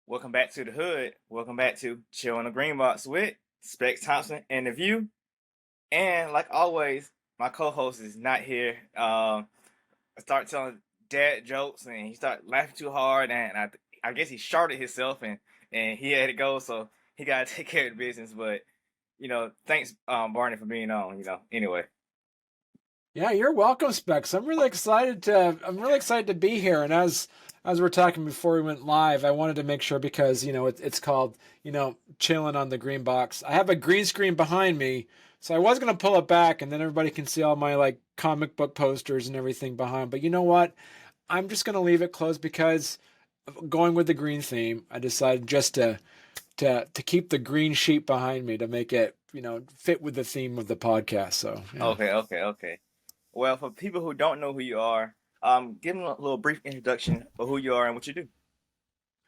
Welcome back to the hood. Welcome back to Chill on the Green Box with Specks, Thompson, and the View. And like always, my co-host is not here. I start telling dad jokes, and he started laughing too hard, and I guess he sharded himself, and he had to go, so he got to take care of the business. But thanks, Barney, for being on. Anyway. Yeah, you're welcome, Specs. I'm really excited to be here. And as we're talking before we went live, I wanted to make sure because it's called chilling on the green box. I have a green screen behind me, so I was gonna pull it back, and then everybody can see all my like comic book posters and everything behind. But you know what? I'm just gonna leave it closed because going with the green theme, I decided just to keep the green sheet behind me to make it fit with the theme of the podcast. So yeah. Okay. Well, for people who don't know who you are, give them a little brief introduction of who you are and what you do.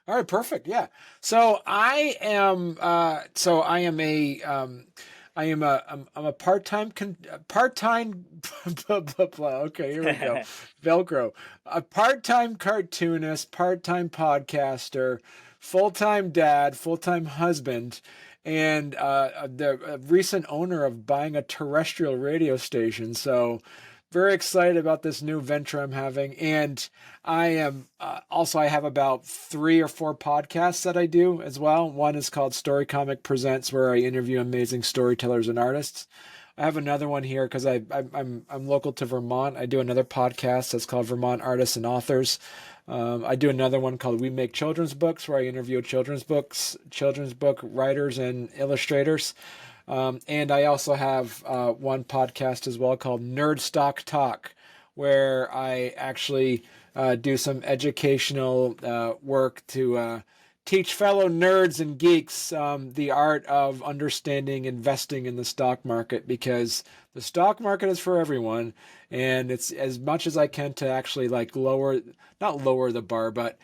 All right, perfect. Yeah. So I'm a part-time blah, blah, blah. Okay, here we go. Velcro. A part-time cartoonist, part-time podcaster, full-time dad, full-time husband, and the recent owner of buying a terrestrial radio station. So very excited about this new venture I'm having. And I am I have about 3 or 4 podcasts that I do as well. One is called Story Comic Presents, where I interview amazing storytellers and artists. I have another one here because I'm local to Vermont. I do another podcast that's called Vermont Artists and Authors. I do another one called We Make Children's Books, where I interview children's book writers and illustrators. And I also have one podcast as well called Nerdstock Talk, where I actually do some educational work to teach fellow nerds and geeks the art of understanding investing in the stock market, because the stock market is for everyone, and it's as much as I can to actually like not lower the bar, but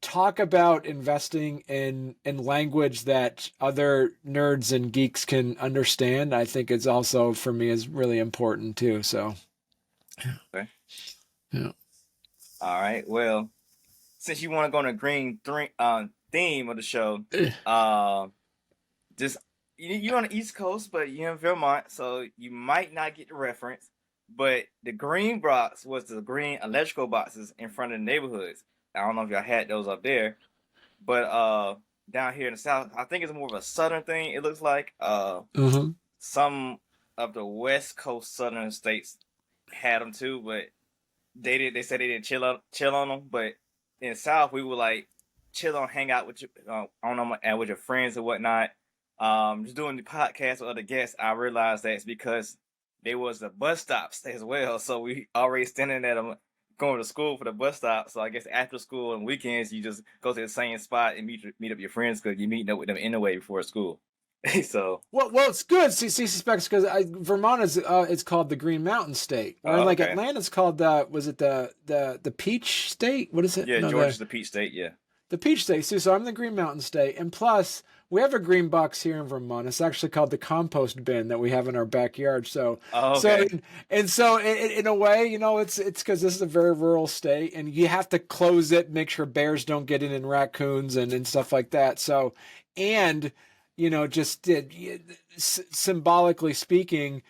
talk about investing in language that other nerds and geeks can understand. I think it's also for me is really important too. So Okay. yeah. All right. Well, since you want to go on a theme of the show, just you're on the East Coast, but you're in Vermont, so you might not get the reference. But the green box was the green electrical boxes in front of the neighborhoods. I don't know if y'all had those up there, but down here in the South, I think it's more of a Southern thing. It looks like Mm-hmm. some of the West Coast Southern states had them too, but they said they didn't chill on them. But in the South, we would like chill on, hang out with you on them and with your friends and whatnot. Just doing the podcast with other guests, I realized that it's because there was the bus stops as well. So we already standing at them going to school for the bus stop. So I guess after school and weekends, you just go to the same spot and meet up your friends because you're meeting up with them anyway before school. So Well, it's good. See, suspects because Vermont is it's called the Green Mountain State, or like okay, Atlanta's called was it the Peach State? What is it? yeah, No, Georgia's the Peach State, yeah. the Peach State. So I'm the Green Mountain State, and plus we have a green box here in Vermont. It's actually called the compost bin that we have in our backyard. So Oh, so okay. in a way, it's because this is a very rural state, and you have to close it, make sure bears don't get in and raccoons and stuff like that. So and just symbolically speaking,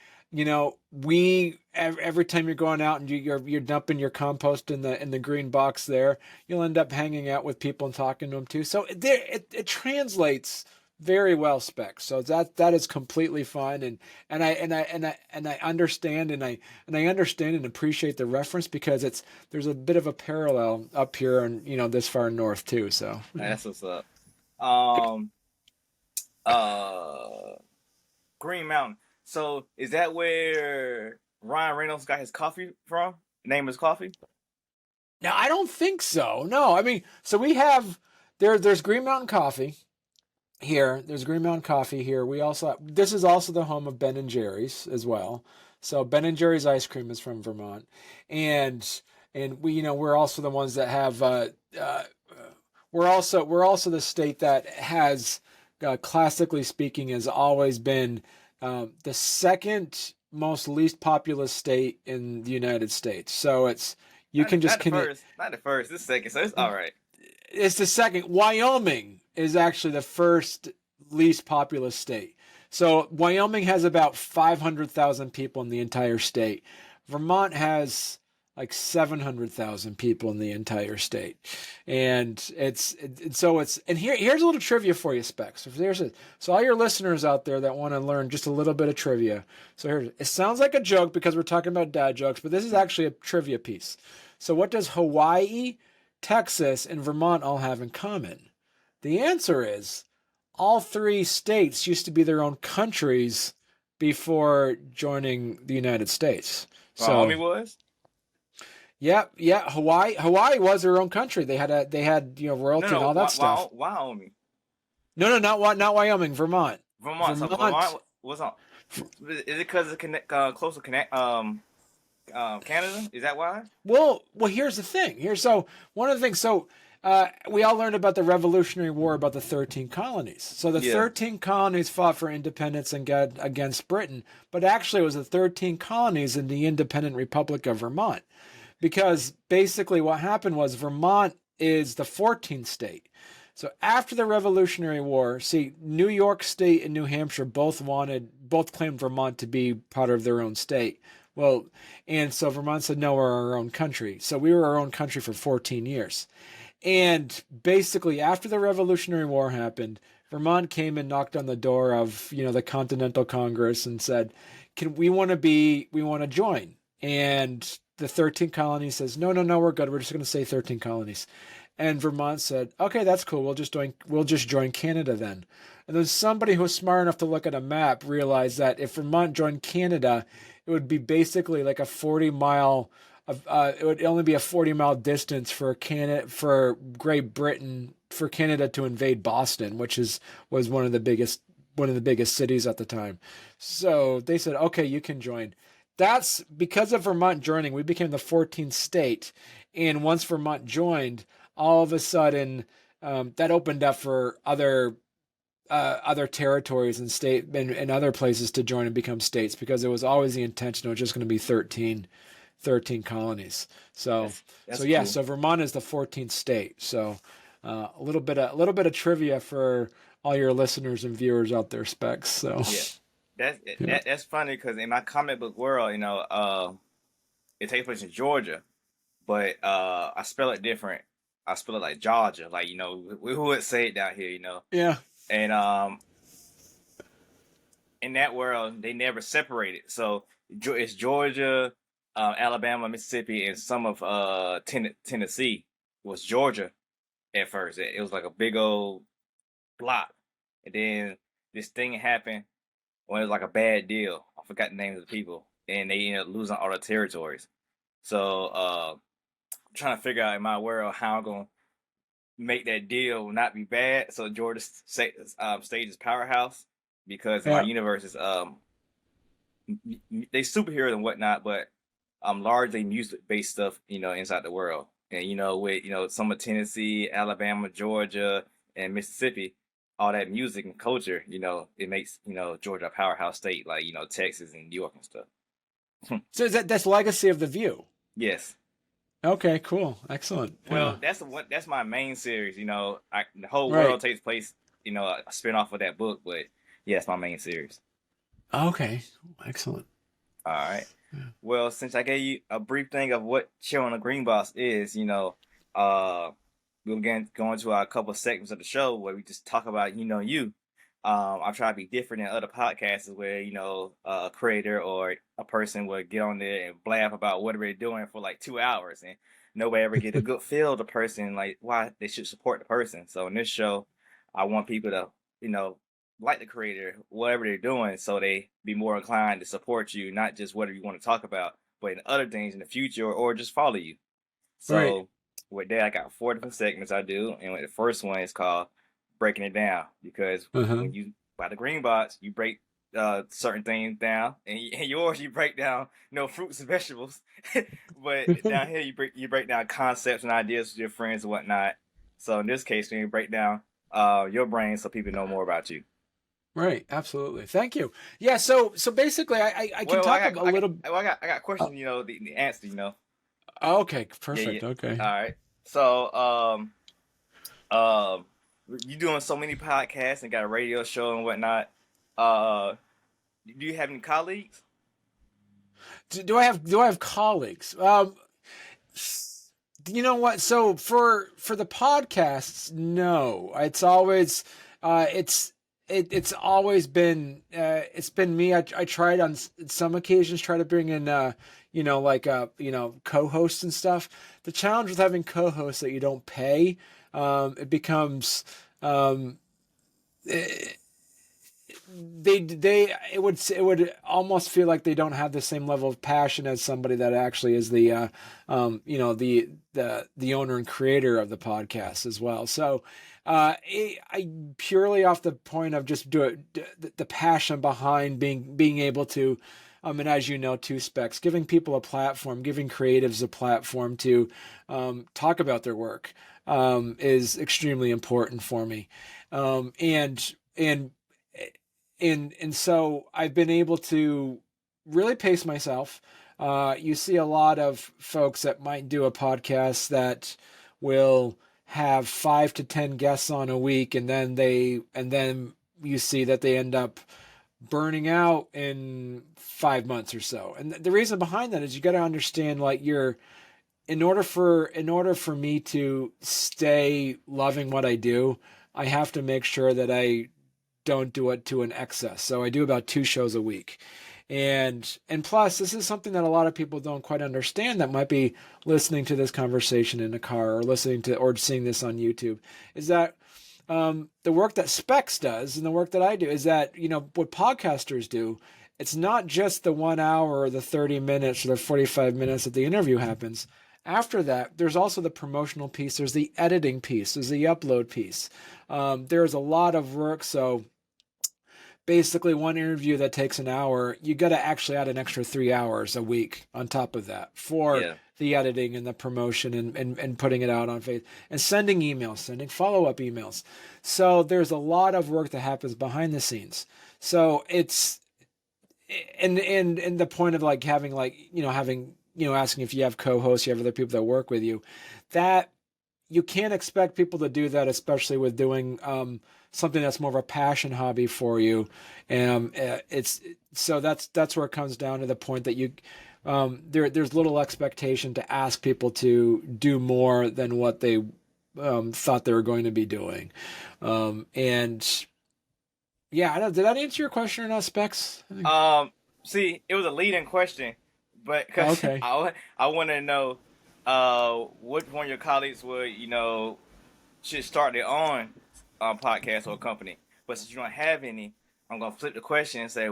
we every time you're going out and you're dumping your compost in the green box there, you'll end up hanging out with people and talking to them too. So it translates very well, Specs. So that is completely fine, and I understand and I understand and appreciate the reference because there's a bit of a parallel up here and this far north too. So yeah. That's what's up. Um, uh, Green Mountain. So is that where Ryan Reynolds got his coffee from? Name his coffee? Now I don't think so. No, I mean, so we have there's Green Mountain Coffee here. There's Green Mountain Coffee here. This is also the home of Ben and Jerry's as well. So Ben and Jerry's ice cream is from Vermont, and we we're also the ones that have uh, we're also the state that has classically speaking has always been the second most least populous state in the United States. So it's you Not, can just not the connect. first, not the first. This second, so it's all right. It's the second. Wyoming is actually the first least populous state. So Wyoming has about 500,000 people in the entire state. Vermont has like 700,000 people in the entire state. And here's a little trivia for you, Specs. So all your listeners out there that want to learn just a little bit of trivia. So it sounds like a joke because we're talking about dad jokes, but this is actually a trivia piece. So what does Hawaii, Texas, and Vermont all have in common? The answer is all three states used to be their own countries before joining the United States. Wyoming was? Yeah. Hawaii was their own country. They had royalty and all that stuff. Wyoming. No, not Wyoming. Vermont. Vermont. So Vermont was on. Is it because it's close to Canada? Is that why? Well, here's the thing. One of the things. We all learned about the Revolutionary War, about the 13 colonies. So the 13 colonies fought for independence and against Britain, but actually it was the 13 colonies in the independent Republic of Vermont. Because basically what happened was Vermont is the 14th state. So after the Revolutionary War, New York State and New Hampshire both claimed Vermont to be part of their own state. Well, and so Vermont said, no, we're our own country. So we were our own country for 14 years. And basically after the Revolutionary War happened, Vermont came and knocked on the door of, the Continental Congress and said, we want to join. And the 13 colonies says, no, we're good. We're just going to say 13 colonies. And Vermont said, okay, that's cool. We'll just join Canada then. And then somebody who was smart enough to look at a map realized that if Vermont joined Canada, it would be basically like a 40-mile. It would only be a 40-mile distance for Great Britain, for Canada to invade Boston, which was one of the biggest cities at the time. So they said, okay, you can join. That's because of Vermont joining. We became the 14th state, and once Vermont joined, all of a sudden that opened up for other territories and and other places to join and become states, because it was always the intention it was just going to be 13 colonies. So cool. So Vermont is the 14th state. So a little bit of trivia for all your listeners and viewers out there, Specs. So that's funny because in my comic book world, it takes place in Georgia, but I spell it different. I spell it like Georgia, like we would say it down here, Yeah. And in that world, they never separated. So it's Georgia, Alabama, Mississippi, and some of Tennessee was Georgia at first. It was like a big old block, and then this thing happened when it was like a bad deal. I forgot the names of the people, and they ended up losing all the territories. So I'm trying to figure out in my world how I'm gonna make that deal not be bad. So Georgia stage is powerhouse because my universe is they superheroes and whatnot, but largely music based stuff, inside the world. And with some of Tennessee, Alabama, Georgia, and Mississippi, all that music and culture, it makes Georgia a powerhouse state, like Texas and New York and stuff. So that's Legacy of the View? Yes. Okay, cool, excellent. Well, that's my main series. The whole world takes place, a spin off of that book, but yeah, it's my main series. Okay, excellent. All right. Yeah. Well, since I gave you a brief thing of what Chill on the Green Box is, we'll go into a couple of segments of the show where we just talk about you. I try to be different than other podcasts where a creator or a person would get on there and blab about whatever they're doing for like 2 hours, and nobody ever get a good feel of the person, like why they should support the person. So in this show, I want people to like the creator, whatever they're doing, so they be more inclined to support you, not just whatever you want to talk about, but in other things in the future, or just follow you. So with that, I got 4 different segments I do, and the first one is called Breaking It Down, because when you buy the Green Box, you break certain things down, and yours you break down fruits and vegetables, but down here you break down concepts and ideas with your friends and whatnot. So in this case, you break down your brain so people know more about you. Right, absolutely. Thank you. Yeah, so basically, I can talk a little. I got questions. The answer. Okay, perfect. Yeah. Okay. All right. So Um, you doing so many podcasts and got a radio show and whatnot. Uh, do you have any colleagues? Do I have colleagues? You know what? So for the podcasts, no. It's always it's always been it's been me. I tried on some occasions try to bring in like co-hosts and stuff. The challenge with having co-hosts that you don't pay, it becomes um it would almost feel like they don't have the same level of passion as somebody that actually is the owner and creator of the podcast as well. So I purely off the point of just do it, the passion behind being able to and as you know, two Specs, giving people a platform, giving creatives a platform to talk about their work is extremely important for me. And and so I've been able to really pace myself. You see a lot of folks that might do a podcast that will have 5 to 10 guests on a week, and then you see that they end up burning out in 5 months or so. And the reason behind that is you got to understand, like, in order for me to stay loving what I do, I have to make sure that I don't do it to an excess. So I do about 2 shows a week. And plus, this is something that a lot of people don't quite understand that might be listening to this conversation in a car or listening to or seeing this on YouTube, is that the work that Specks does and the work that I do is that, what podcasters do, it's not just the 1 hour or the 30 minutes or the 45 minutes that the interview happens. After that, there's also the promotional piece, there's the editing piece, there's the upload piece. There's a lot of work. So basically, one interview that takes an hour, you got to actually add an extra 3 hours a week on top of that for Yeah. the editing and the promotion and putting it out on Facebook and sending emails, sending follow-up emails. So there's a lot of work that happens behind the scenes. So it's and the point of like having asking if you have co-hosts, you have other people that work with you, that you can't expect people to do that, especially with doing something that's more of a passion hobby for you. It's so that's where it comes down to the point that there's little expectation to ask people to do more than what they thought they were going to be doing. And yeah, did that answer your question or not, Specs? See, it was a leading question, but because Okay. I want to know, which one of your colleagues would should start their own podcast or company. But since you don't have any, I'm gonna flip the question and say,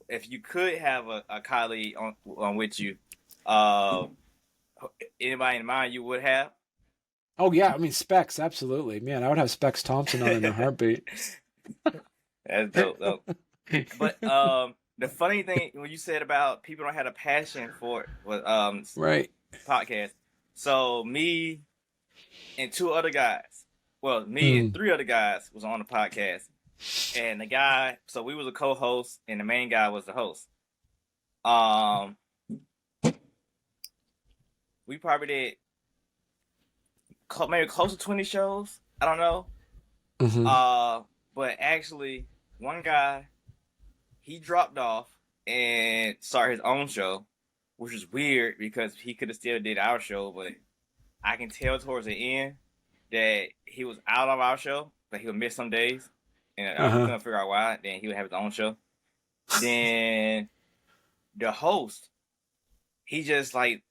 if you could have a colleague on with you, uh, anybody in mind you would have? Oh yeah, I mean Specs, absolutely, man. I would have Specs Thompson on in a heartbeat. That's dope, though. But the funny thing when you said about people don't have a passion for it, with Right. podcast. So me and two other guys, well, me and Mm. three other guys was on the podcast, and the guy, so we was a co-host, and the main guy was the host. Um, we probably did maybe close to 20 shows. I don't know. Hmm. But actually, one guy, he dropped off and started his own show, which is weird because he could have still did our show, but I can tell towards the end that he was out of our show, but he would miss some days, and I Uh-huh. couldn't figure out why. Then he would have his own show. Then the host, he just like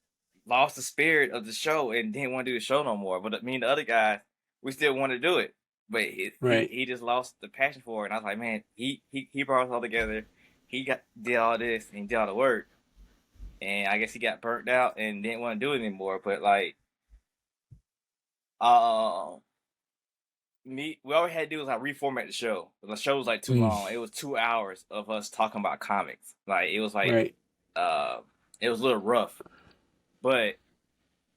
lost the spirit of the show and didn't want to do the show no more. But me and the other guys, we still want to do it, but Right. he just lost the passion for it. And I was like, man, he brought us all together. He did all this and he did all the work, and I guess he got burnt out and didn't want to do it anymore. But like, uh, we all we had to do was like reformat the show. The show was like too Mm. long. It was 2 hours of us talking about comics. Like it was like, Right. it was a little rough. But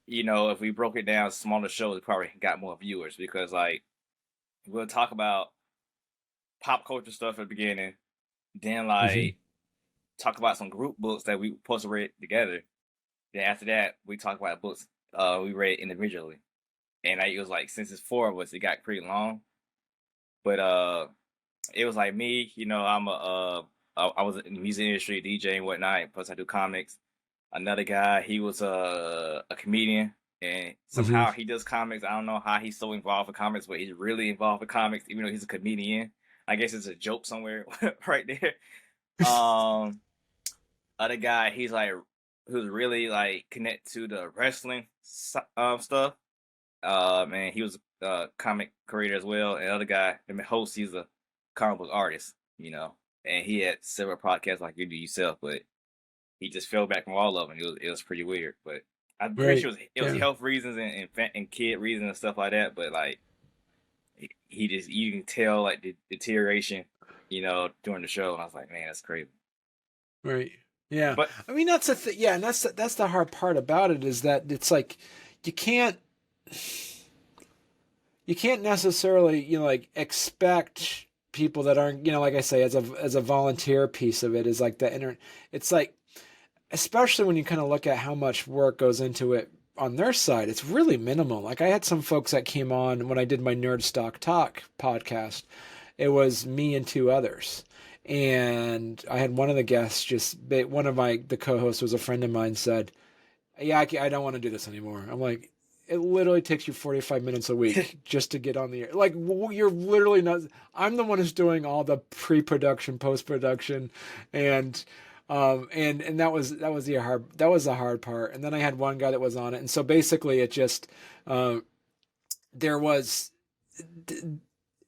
if we broke it down smaller shows, it probably got more viewers because like we'll talk about pop culture stuff at the beginning, then like talk about some group books that we supposed to read together. Then after that, we talk about books we read individually. and it was like since it's four of us, it got pretty long. But it was like me, I'm I was in the music industry, DJ and whatnot. Plus, I do comics. Another guy, he was a comedian, and Hmm. somehow he does comics. I don't know how he's so involved with comics, but he's really involved with comics, even though he's a comedian. I guess it's a joke somewhere right there. Um, Other guy, he's like who's really like connected to the wrestling stuff. Man, he was a comic creator as well. And other guy, host, he's a comic book artist, and he had several podcasts like you do yourself, but he just fell back from all of them. It was pretty weird, but I'm pretty Right. sure it was Yeah. health reasons and kid reasons and stuff like that. But like he just you can tell like the deterioration, during the show. And I was like, man, that's crazy. Right. Yeah. But I mean, that's the thing. Yeah, and that's the hard part about it is that it's like you can't you can't necessarily like expect people that aren't like I say as a volunteer piece of it is like the internet. It's like especially when you kind of look at how much work goes into it on their side, it's really minimal. Like I had some folks that came on when I did my Nerdstock Talk podcast. It was me and two others. And I had one of the guests one of the co-hosts was a friend of mine said, yeah, I don't want to do this anymore. I'm like, it literally takes you 45 minutes a week just to get on the air. Like you're literally not, I'm the one who's doing all the pre-production, post-production and and that was the hard part. And then I had one guy that was on it. And so basically it just there was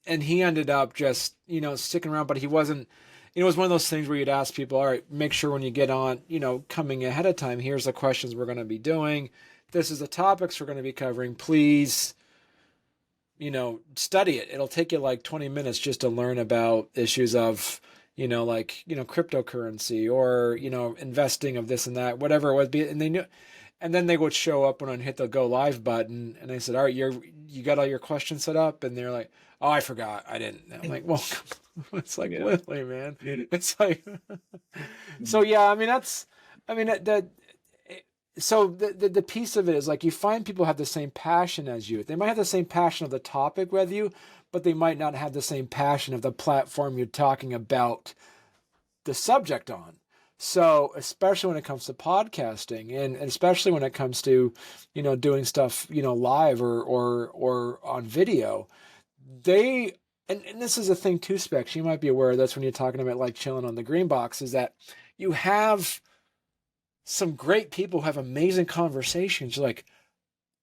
and he ended up just sticking around, but he wasn't. It was one of those things where you'd ask people, all right, make sure when you get on, coming ahead of time, here's the questions we're going to be doing. This is the topics we're going to be covering. Please, study it. It'll take you like 20 minutes just to learn about issues of, like, cryptocurrency or, investing of this and that, whatever it would be. And they knew, and then they would show up when I hit the go live button. And I said, all right, you got all your questions set up? And they're like, oh, I forgot. I didn't. And I'm like, well, it's like, yeah, literally, man. It's like, so yeah, I mean, so the piece of it is like you find people have the same passion as you. They might have the same passion of the topic with you, but they might not have the same passion of the platform you're talking about the subject on. So especially when it comes to podcasting and especially when it comes to, doing stuff, live or on video, they and this is a thing too, Specs. You might be aware of this when you're talking about like chilling on the green box, is that you have some great people who have amazing conversations. Like,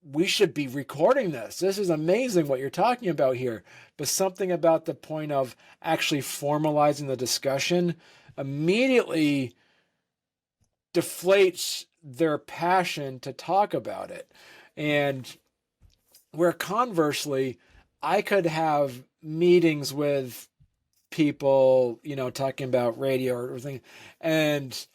we should be recording this. This is amazing what you're talking about here. But something about the point of actually formalizing the discussion immediately deflates their passion to talk about it. And where conversely, I could have meetings with people, talking about radio or everything, and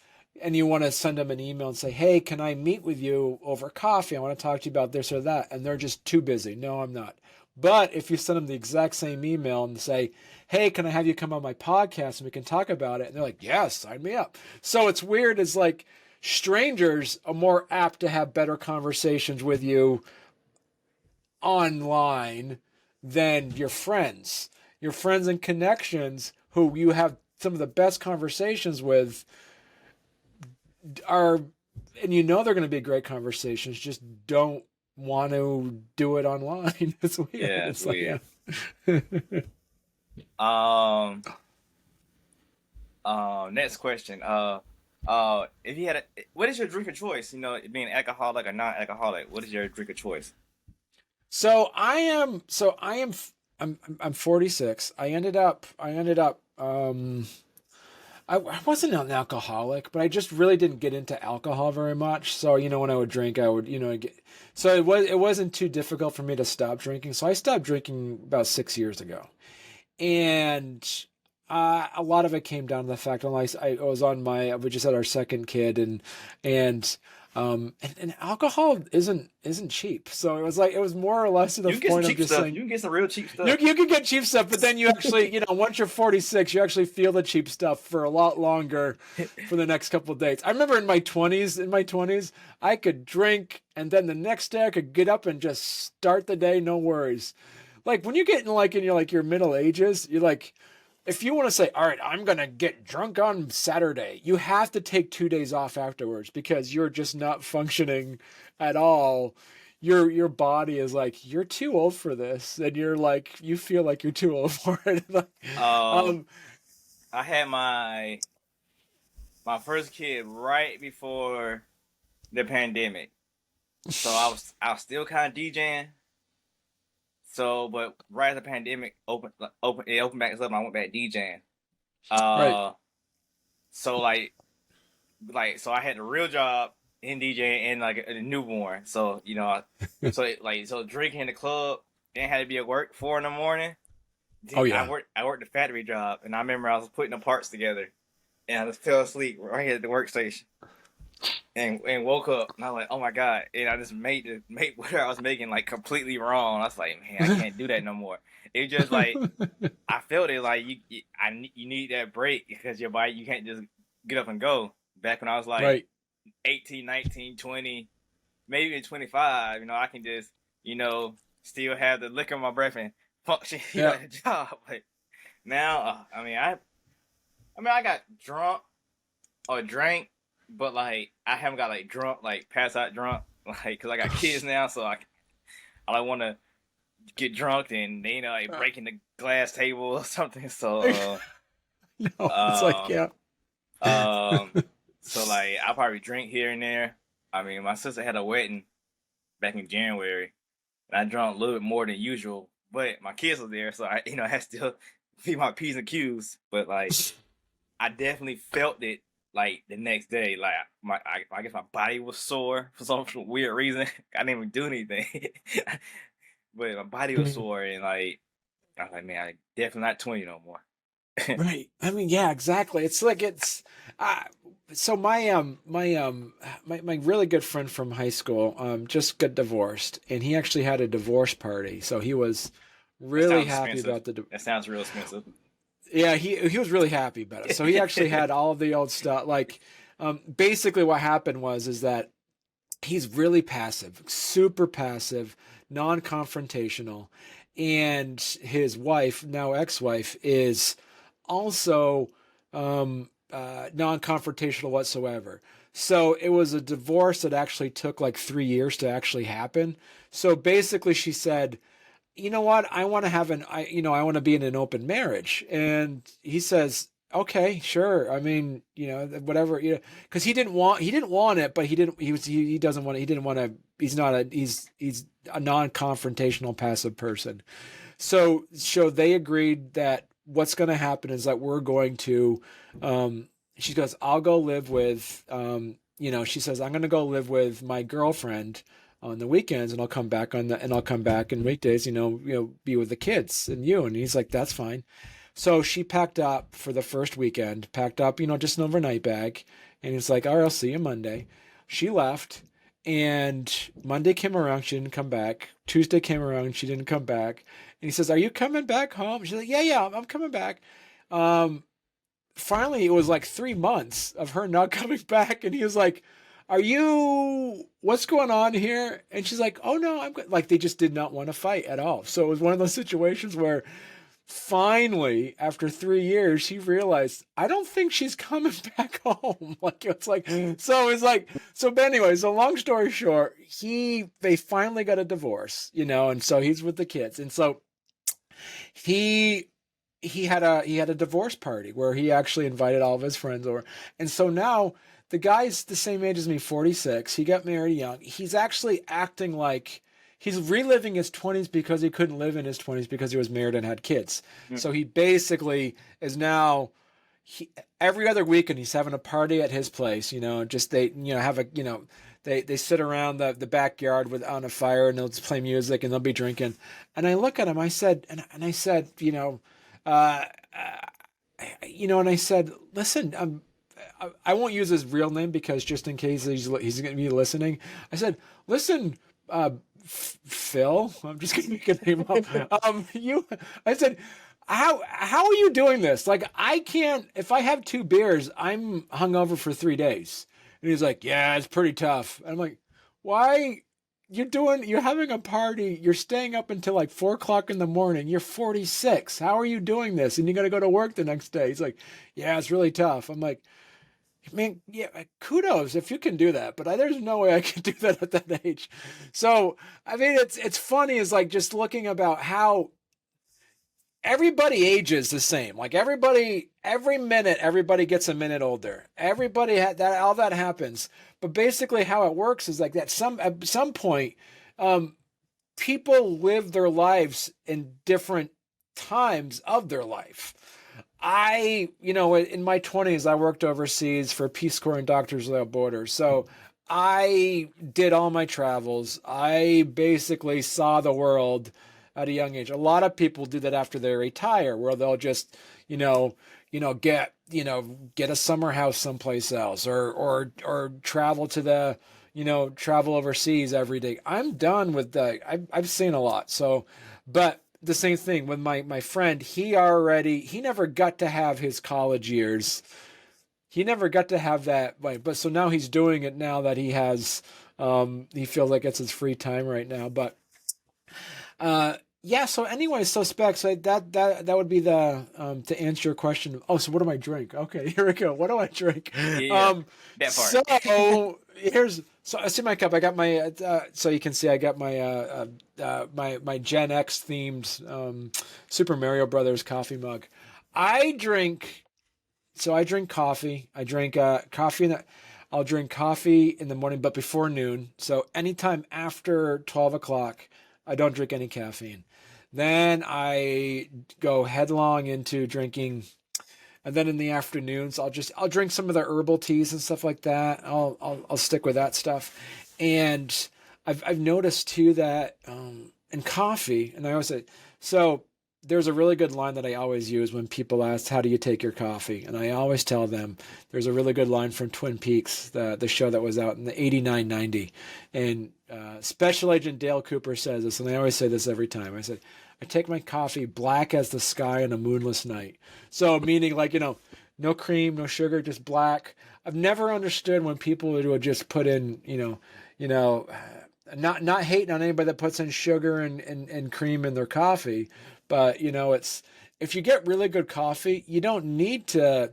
you want to send them an email and say, hey, can I meet with you over coffee? I want to talk to you about this or that. And they're just too busy. No, I'm not. But if you send them the exact same email and say, hey, can I have you come on my podcast and we can talk about it? And they're like, yes, sign me up. So it's weird. It's like strangers are more apt to have better conversations with you online than your friends. Your friends and connections who you have some of the best conversations with are, and they're going to be great conversations, just don't want to do it online. It's weird. yeah, it's It's like, weird. yeah. Um, Next question. If you had what is your drink of choice? Being alcoholic or non-alcoholic, what is your drink of choice? I'm 46. I wasn't an alcoholic, but I just really didn't get into alcohol very much. So, when I would drink, I would, so it wasn't too difficult for me to stop drinking. So I stopped drinking about 6 years ago. And a lot of it came down to the fact, we just had our second kid and And alcohol isn't cheap. So it was more or less to the You can get some point of cheap just stuff. saying You can get some real cheap you stuff. you can get cheap stuff, but then you actually, once you're 46, you actually feel the cheap stuff for a lot longer for the next couple of days. I remember in my 20s, I could drink and then the next day I could get up and just start the day, no worries. Like when you get in your middle ages, you're like, if you want to say, all right, I'm going to get drunk on Saturday, you have to take 2 days off afterwards because you're just not functioning at all. Your body is like, you're too old for this. And you're like, you feel like you're too old for it. Um, um, I had my first kid right before the pandemic, so I was still kind of DJing. So, but right as the pandemic opened back up, and I went back DJing. right. Uh, so so I had a real job in DJing and like a newborn. So so drinking in the club, then had to be at work 4 in the morning. Oh, Then yeah. I worked a factory job, and I remember I was putting the parts together, and I just fell asleep right here at the workstation, and woke up, and I was like, oh my god, and I just made what I was making like completely wrong. I was like, man, I can't do that no more. It just like I felt it like you need that break because your body, you can't just get up and go. Back when I was like Right. 18, 19, 20, maybe even 25, I can just, still have the lick of my breath and function, Yeah. at the job. But now, I got drunk or drank, but like I haven't got like drunk, like pass out drunk, like because I got kids now, so I don't want to get drunk and like breaking the glass table or something. So No, it's like, uh, yeah. so like I probably drink here and there. I mean, my sister had a wedding back in January, and I drank a little bit more than usual. But my kids were there, so I had to still feed my P's and Q's. But like, I definitely felt it like the next day. Like I guess my body was sore for some weird reason. I didn't even do anything, but my body was sore, and like I was like, man, I definitely not 20 no more. Right. I mean, yeah, exactly. It's like uh so my really good friend from high school just got divorced and he actually had a divorce party. So he was That really sounds happy expensive. about That sounds real expensive. yeah, he was really happy about it. So he actually had all of the old stuff like basically what happened is that he's really passive, super passive, non-confrontational, and his wife, now ex-wife, is also non-confrontational whatsoever. So it was a divorce that actually took like 3 years to actually happen. So basically, she said, "You know what? I want to I want to be in an open marriage." And he says, "Okay, sure. I mean, whatever, because he didn't want it, but he doesn't want it. He didn't want to. He's a non-confrontational, passive person. So they agreed that what's going to happen is that we're going to, she goes, I'll go live with, she says, I'm going to go live with my girlfriend on the weekends and I'll come back in weekdays, be with the kids and you. And he's like, that's fine. So she packed up for the first weekend, packed up, just an overnight bag. And he's like, all right, I'll see you Monday. She left. And Monday came around, she didn't come back. Tuesday came around, she didn't come back. And he says, "Are you coming back home?" She's like, "Yeah, I'm coming back." Um, Finally, it was like 3 months of her not coming back, and he was like, "Are you? What's going on here?" And she's like, "Oh no, I'm good." Like they just did not want to fight at all. So it was one of those situations where finally, after 3 years, he realized I don't think she's coming back home. Like it's like so it's like so. But anyway, so long story short, they finally got a divorce, and so he's with the kids, and so he he had a divorce party where he actually invited all of his friends over. And so now the guy's the same age as me, 46. He got married young. He's actually acting like he's reliving his 20s because he couldn't live in his 20s because he was married and had kids. So he basically is now every other weekend he's having a party at his place, just they have a they sit around the backyard on a fire and they'll just play music and they'll be drinking. And I look at him, I said, and I said, uh, and I said, listen, I won't use his real name because just in case he's going to be listening. I said, listen, Phil, I'm just going to make a name up. I said, how are you doing this? Like, I can't, if I have 2 beers, I'm hungover for 3 days. And he's like, yeah, it's pretty tough. And I'm like, why? You're having a party. You're staying up until like 4 o'clock in the morning. You're 46. How are you doing this? And you're going to go to work the next day. He's like, yeah, it's really tough. I'm like, man, yeah, kudos if you can do that, but there's no way I can do that at that age. So, I mean, it's funny is like just looking about how everybody ages the same. Like every minute, everybody gets a minute older. Everybody that all that happens. But basically, how it works is like that. At some point, people live their lives in different times of their life. In my 20s, I worked overseas for Peace Corps and Doctors Without Borders. So I did all my travels. I basically saw the world at a young age. A lot of people do that after they retire, where they'll just, get a summer house someplace else, or travel to travel overseas every day. I'm done with that. I've seen a lot. So, but the same thing with my friend. He never got to have his college years. He never got to have that. But so now he's doing it now that he has. He feels like it's his free time right now. But yeah. So anyway, so Specks, that would be the to answer your question. Oh, so what do I drink? Okay, here we go. What do I drink? Yeah, that part. So I see my cup. I got my so you can see I got my my Gen X themed Super Mario Brothers coffee mug. I drink coffee. I drink coffee I'll drink coffee in the morning, but before noon. So anytime after 12 o'clock, I don't drink any caffeine. Then I go headlong into drinking, and then in the afternoons I'll drink some of the herbal teas and stuff like that. I'll stick with that stuff. And I've noticed too that in coffee, and I always say, so there's a really good line that I always use when people ask, how do you take your coffee? And I always tell them, there's a really good line from Twin Peaks, the show that was out in the 89, 90. And Special Agent Dale Cooper says this, and I always say this every time. I said, I take my coffee black as the sky on a moonless night. So meaning like, no cream, no sugar, just black. I've never understood when people would just put in, not hating on anybody that puts in sugar and cream in their coffee. But, it's, if you get really good coffee, you don't need to,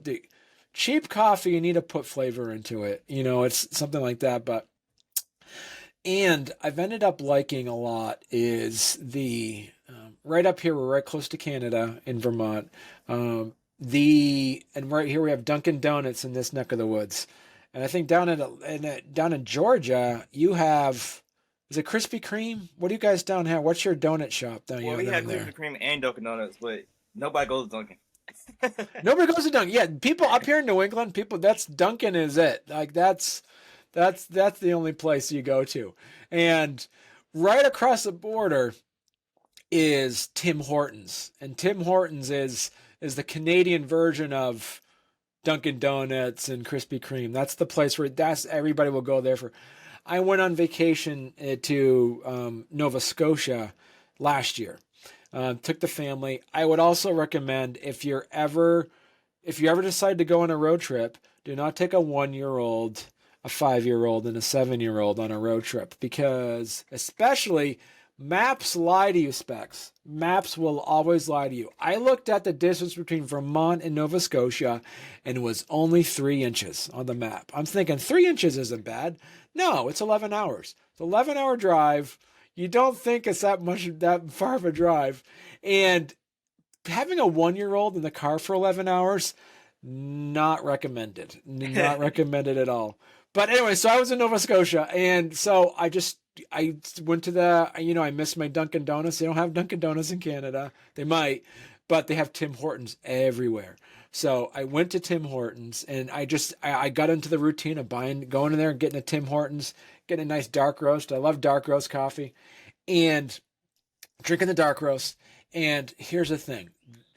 cheap coffee, you need to put flavor into it. It's something like that. And I've ended up liking a lot is right up here, we're right close to Canada in Vermont. And right here we have Dunkin' Donuts in this neck of the woods. And I think down in Georgia, you have, is it Krispy Kreme? What do you guys down here? What's your donut shop down here? Well, we have Krispy Kreme and Dunkin' Donuts, but nobody goes to Dunkin'. Nobody goes to Dunkin'. Yeah, people up here in New England, that's Dunkin' is it. Like that's the only place you go to. And right across the border is Tim Hortons. And Tim Hortons is the Canadian version of Dunkin' Donuts and Krispy Kreme. That's the place where everybody will go there for. I went on vacation to Nova Scotia last year. Took the family. I would also recommend if you ever decide to go on a road trip, do not take a 1-year-old, a 5-year-old, and a 7-year-old on a road trip, because especially maps lie to you, Specks. Maps will always lie to you. I looked at the distance between Vermont and Nova Scotia, and it was only 3 inches on the map. I'm thinking 3 inches isn't bad. No, it's 11 hours. It's an 11-hour drive. You don't think it's that far of a drive. And having a 1-year-old in the car for 11 hours, not recommended. Not recommended at all. But anyway, so I was in Nova Scotia, and so I went to I missed my Dunkin' Donuts. They don't have Dunkin' Donuts in Canada. They might, but they have Tim Hortons everywhere. So I went to Tim Hortons, and I got into the routine of going in there and getting a Tim Hortons, getting a nice dark roast. I love dark roast coffee, and drinking the dark roast. And here's the thing,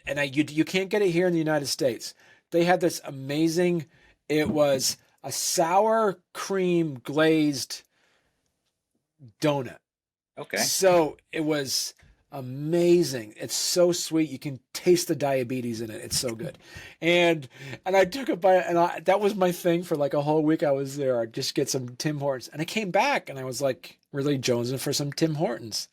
and you can't get it here in the United States. They have this amazing It was a sour cream glazed donut. Okay. So it was amazing. It's so sweet. You can taste the diabetes in it. It's so good. And I took a bite, and that was my thing for like a whole week I was there. I'd just get some Tim Hortons. And I came back and I was like really jonesing for some Tim Hortons.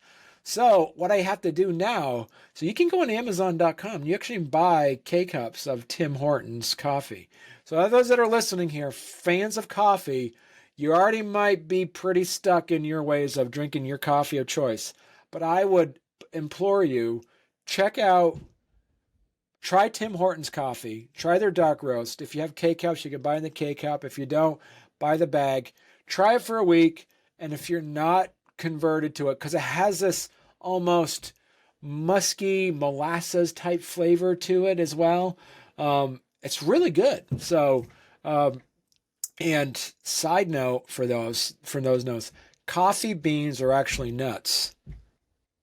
So what I have to do now, so you can go on Amazon.com. You actually buy K-Cups of Tim Hortons coffee. So those that are listening here, fans of coffee, you already might be pretty stuck in your ways of drinking your coffee of choice. But I would implore you, check out, try Tim Hortons coffee, try their dark roast. If you have K-Cups, you can buy in the K-Cup. If you don't, buy the bag. Try it for a week. And if you're not converted to it, because it has this almost musky molasses type flavor to it as well. It's really good. So, and side note for those notes, coffee beans are actually nuts,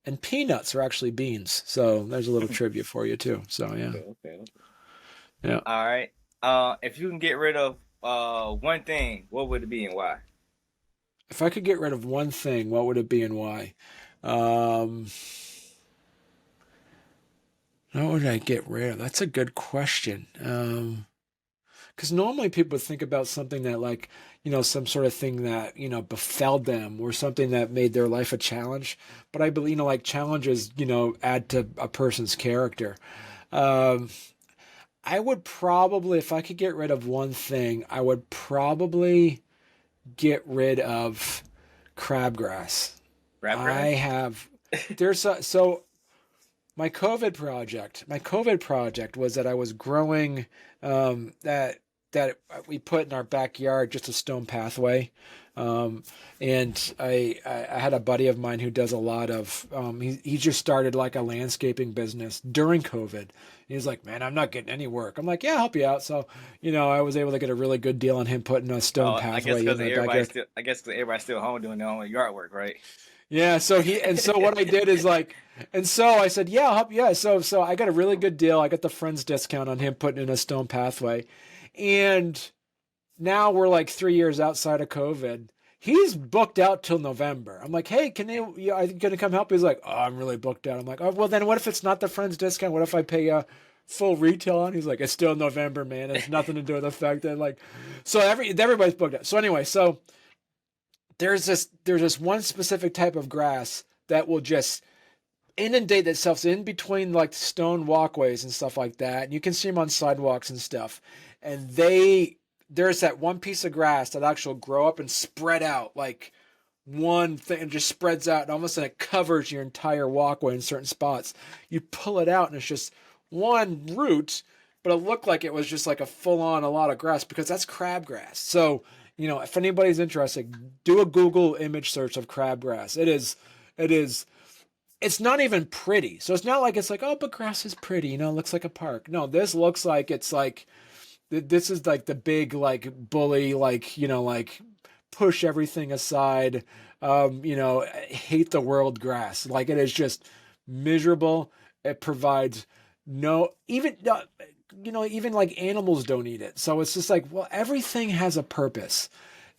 and peanuts are actually beans. So there's a little trivia for you too. So yeah, Okay. yeah. All right. If you can get rid of one thing, what would it be and why? If I could get rid of one thing, what would it be and why? Um, what would I get rid of? That's a good question. Because normally people think about something that, like, some sort of thing that, befell them or something that made their life a challenge. But I believe, like challenges, add to a person's character. Um, I would probably, if I could get rid of one thing, I would probably get rid of crabgrass. I Crabgrass? have, so my COVID project was that I was growing that we put in our backyard, just a stone pathway. And I had a buddy of mine who does a lot of he just started like a landscaping business during COVID. He's like, man, I'm not getting any work. I'm like, yeah, I'll help you out. So, I was able to get a really good deal on him putting a stone Oh, I guess pathway in because my everybody's backyard. still. I guess because everybody's still home doing their own yard work, right? Yeah, so what I did is like, and so I said, yeah, I'll help. Yeah, so I got a really good deal. I got the friends discount on him putting in a stone pathway, and now we're like 3 years outside of COVID. He's booked out till November. I'm like, hey, are you gonna come help? He's like, oh, I'm really booked out. I'm like, oh, well, then what if it's not the friends discount? What if I pay full retail on? He's like, it's still November, man. It has nothing to do with the fact that like, so everybody's booked out. So anyway, so there's this one specific type of grass that will just inundate itself in between like stone walkways and stuff like that. And you can see them on sidewalks and stuff. And there's that one piece of grass that actually grow up and spread out like one thing, and just spreads out, and all of a sudden it covers your entire walkway in certain spots. You pull it out and it's just one root, but it looked like it was just like a full-on a lot of grass, because that's crabgrass. So, if anybody's interested, do a Google image search of crabgrass. It is it's not even pretty. So it's not like it's like, oh, but grass is pretty, it looks like a park. No, this looks like it's like, this is like the big like bully, like, like push everything aside, hate the world grass. Like, it is just miserable. It provides no, even even like animals don't eat it. So it's just like, well, everything has a purpose.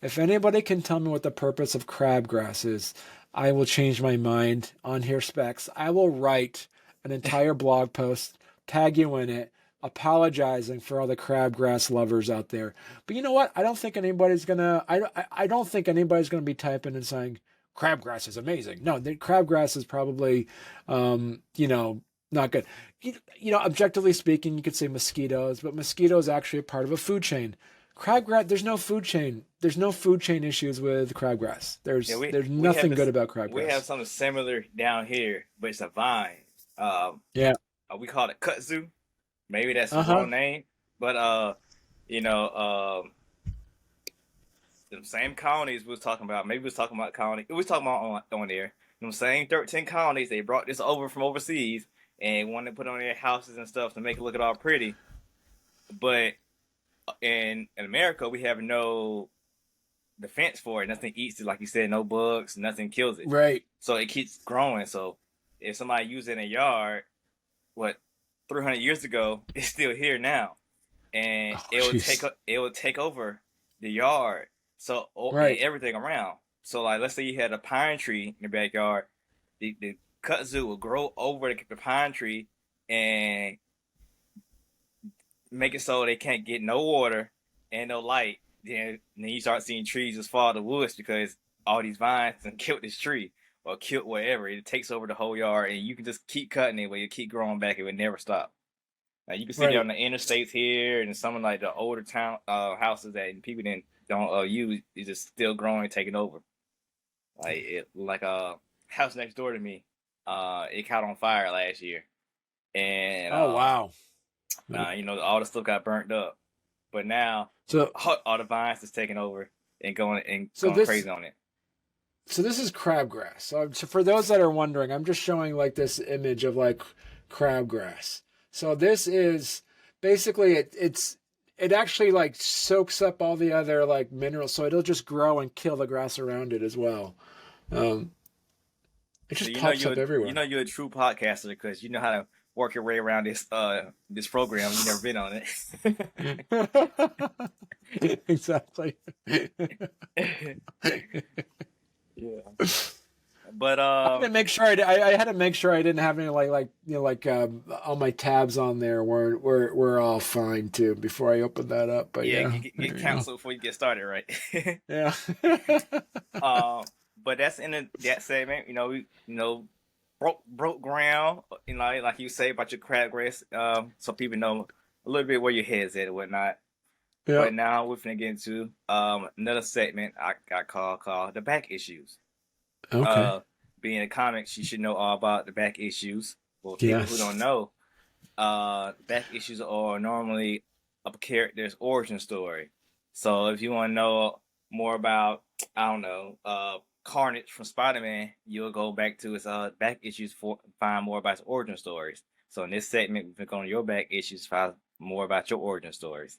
If anybody can tell me what the purpose of crabgrass is, I will change my mind on here, Specs. I will write an entire blog post, tag you in it, apologizing for all the crabgrass lovers out there. But you know what? I don't think anybody's gonna. I don't think anybody's gonna be typing and saying crabgrass is amazing. No, the crabgrass is probably, not good. Objectively speaking, you could say mosquitoes, but mosquitoes actually a part of a food chain. Crabgrass, there's no food chain. There's no food chain issues with crabgrass. Yeah, There's we have nothing good this. about We have crabgrass. something similar down here, but it's a vine. Um, Yeah. we call it kudzu. Maybe that's the Uh-huh. wrong name, but you know, the same colonies we was talking about. Maybe we was talking about colony. We was talking about on there. Them same 13 colonies. They brought this over from overseas and wanted to put on their houses and stuff to make it look all pretty. But in America, we have no defense for it. Nothing eats it, like you said. No bugs. Nothing kills it. Right. So it keeps growing. So if somebody used it in a yard, what 300 years ago, it's still here now. and Oh, jeez. it would take over the yard, so and Right. everything around. So like, let's say you had a pine tree in your backyard, the kudzu will grow over the pine tree and make it so they can't get no water and no light. Then you start seeing trees just fall to woods because all these vines and killed this tree or killed whatever. It takes over the whole yard, and you can just keep cutting it, where you keep growing back. It would never stop. Like, you can see it on Right. the interstates here, and some of like the older town houses that people didn't don't use is just still growing, taking over. Like a house next door to me, it caught on fire last year, and Oh, wow. all the stuff got burnt up. But now So, all the vines is taking over and so going this, crazy on it. so this is crabgrass. So for those that are wondering, I'm just showing like this image of like crabgrass. So this is basically it actually like soaks up all the other like minerals, so it'll just grow and kill the grass around it as well. Um, it So just pops up everywhere. you're a true podcaster because you know how to work your way around this program. You never been on Exactly. it. Yeah. But I had to make sure I had to make sure I didn't have any all my tabs on there were all fine too before I opened that up. But yeah, yeah, get there you go. counsel before you get started, right? Yeah. um, but that's in that segment. Broke ground. Like you say about your crabgrass. So people know a little bit where your head's at and whatnot. Yeah. But now we're gonna get into another segment I got called the back issues. Okay. Uh, Being a comics, you should know all about the back issues. For people who don't Yes. know, back issues are normally a character's origin story. So if you want to know more about, I don't know, Carnage from Spider-Man, you'll go back to his back issues for find more about his origin stories. So in this segment, we've been going to your back issues, find more about your origin stories.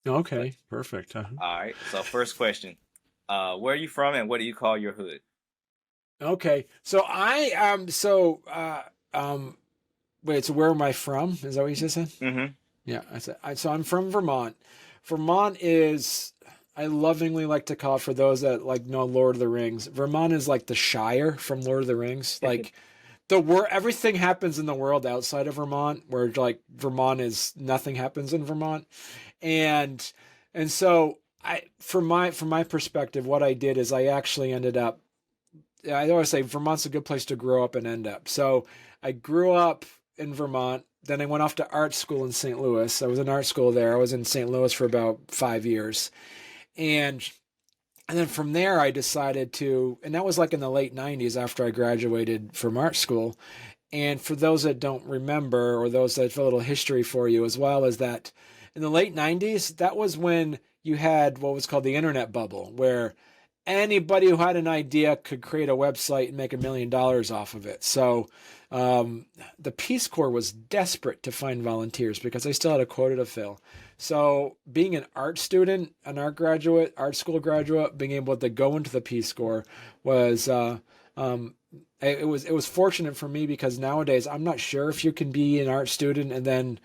So, Okay. Perfect. all right. So first question, where are you from and what do you call your hood? Okay. So wait, so where am I from? Is that what you just said? Mm-hmm. Yeah, so I'm from Vermont. Vermont is, I lovingly like to call it, for those that like know Lord of the Rings, Vermont is like the Shire from Lord of the Rings. Like everything happens in the world outside of Vermont, where like Vermont is nothing happens in Vermont. And so from my perspective, what I did is I actually ended up, I always say Vermont's a good place to grow up and end up. So I grew up in Vermont. Then I went off to art school in St. Louis. I was in art school there. I was in St. Louis for about 5 years. And then from there I decided to, and that was like in the late 90s after I graduated from art school. And for those that don't remember, or those that have a little history for you as well, is that in the late 90s, that was when you had what was called the internet bubble, where anybody who had an idea could create a website and make $1 million off of it. So the Peace Corps was desperate to find volunteers because they still had a quota to fill. So being an art student, an art graduate, art school graduate, being able to go into the Peace Corps was um, it was fortunate for me, because nowadays I'm not sure if you can be an art student and then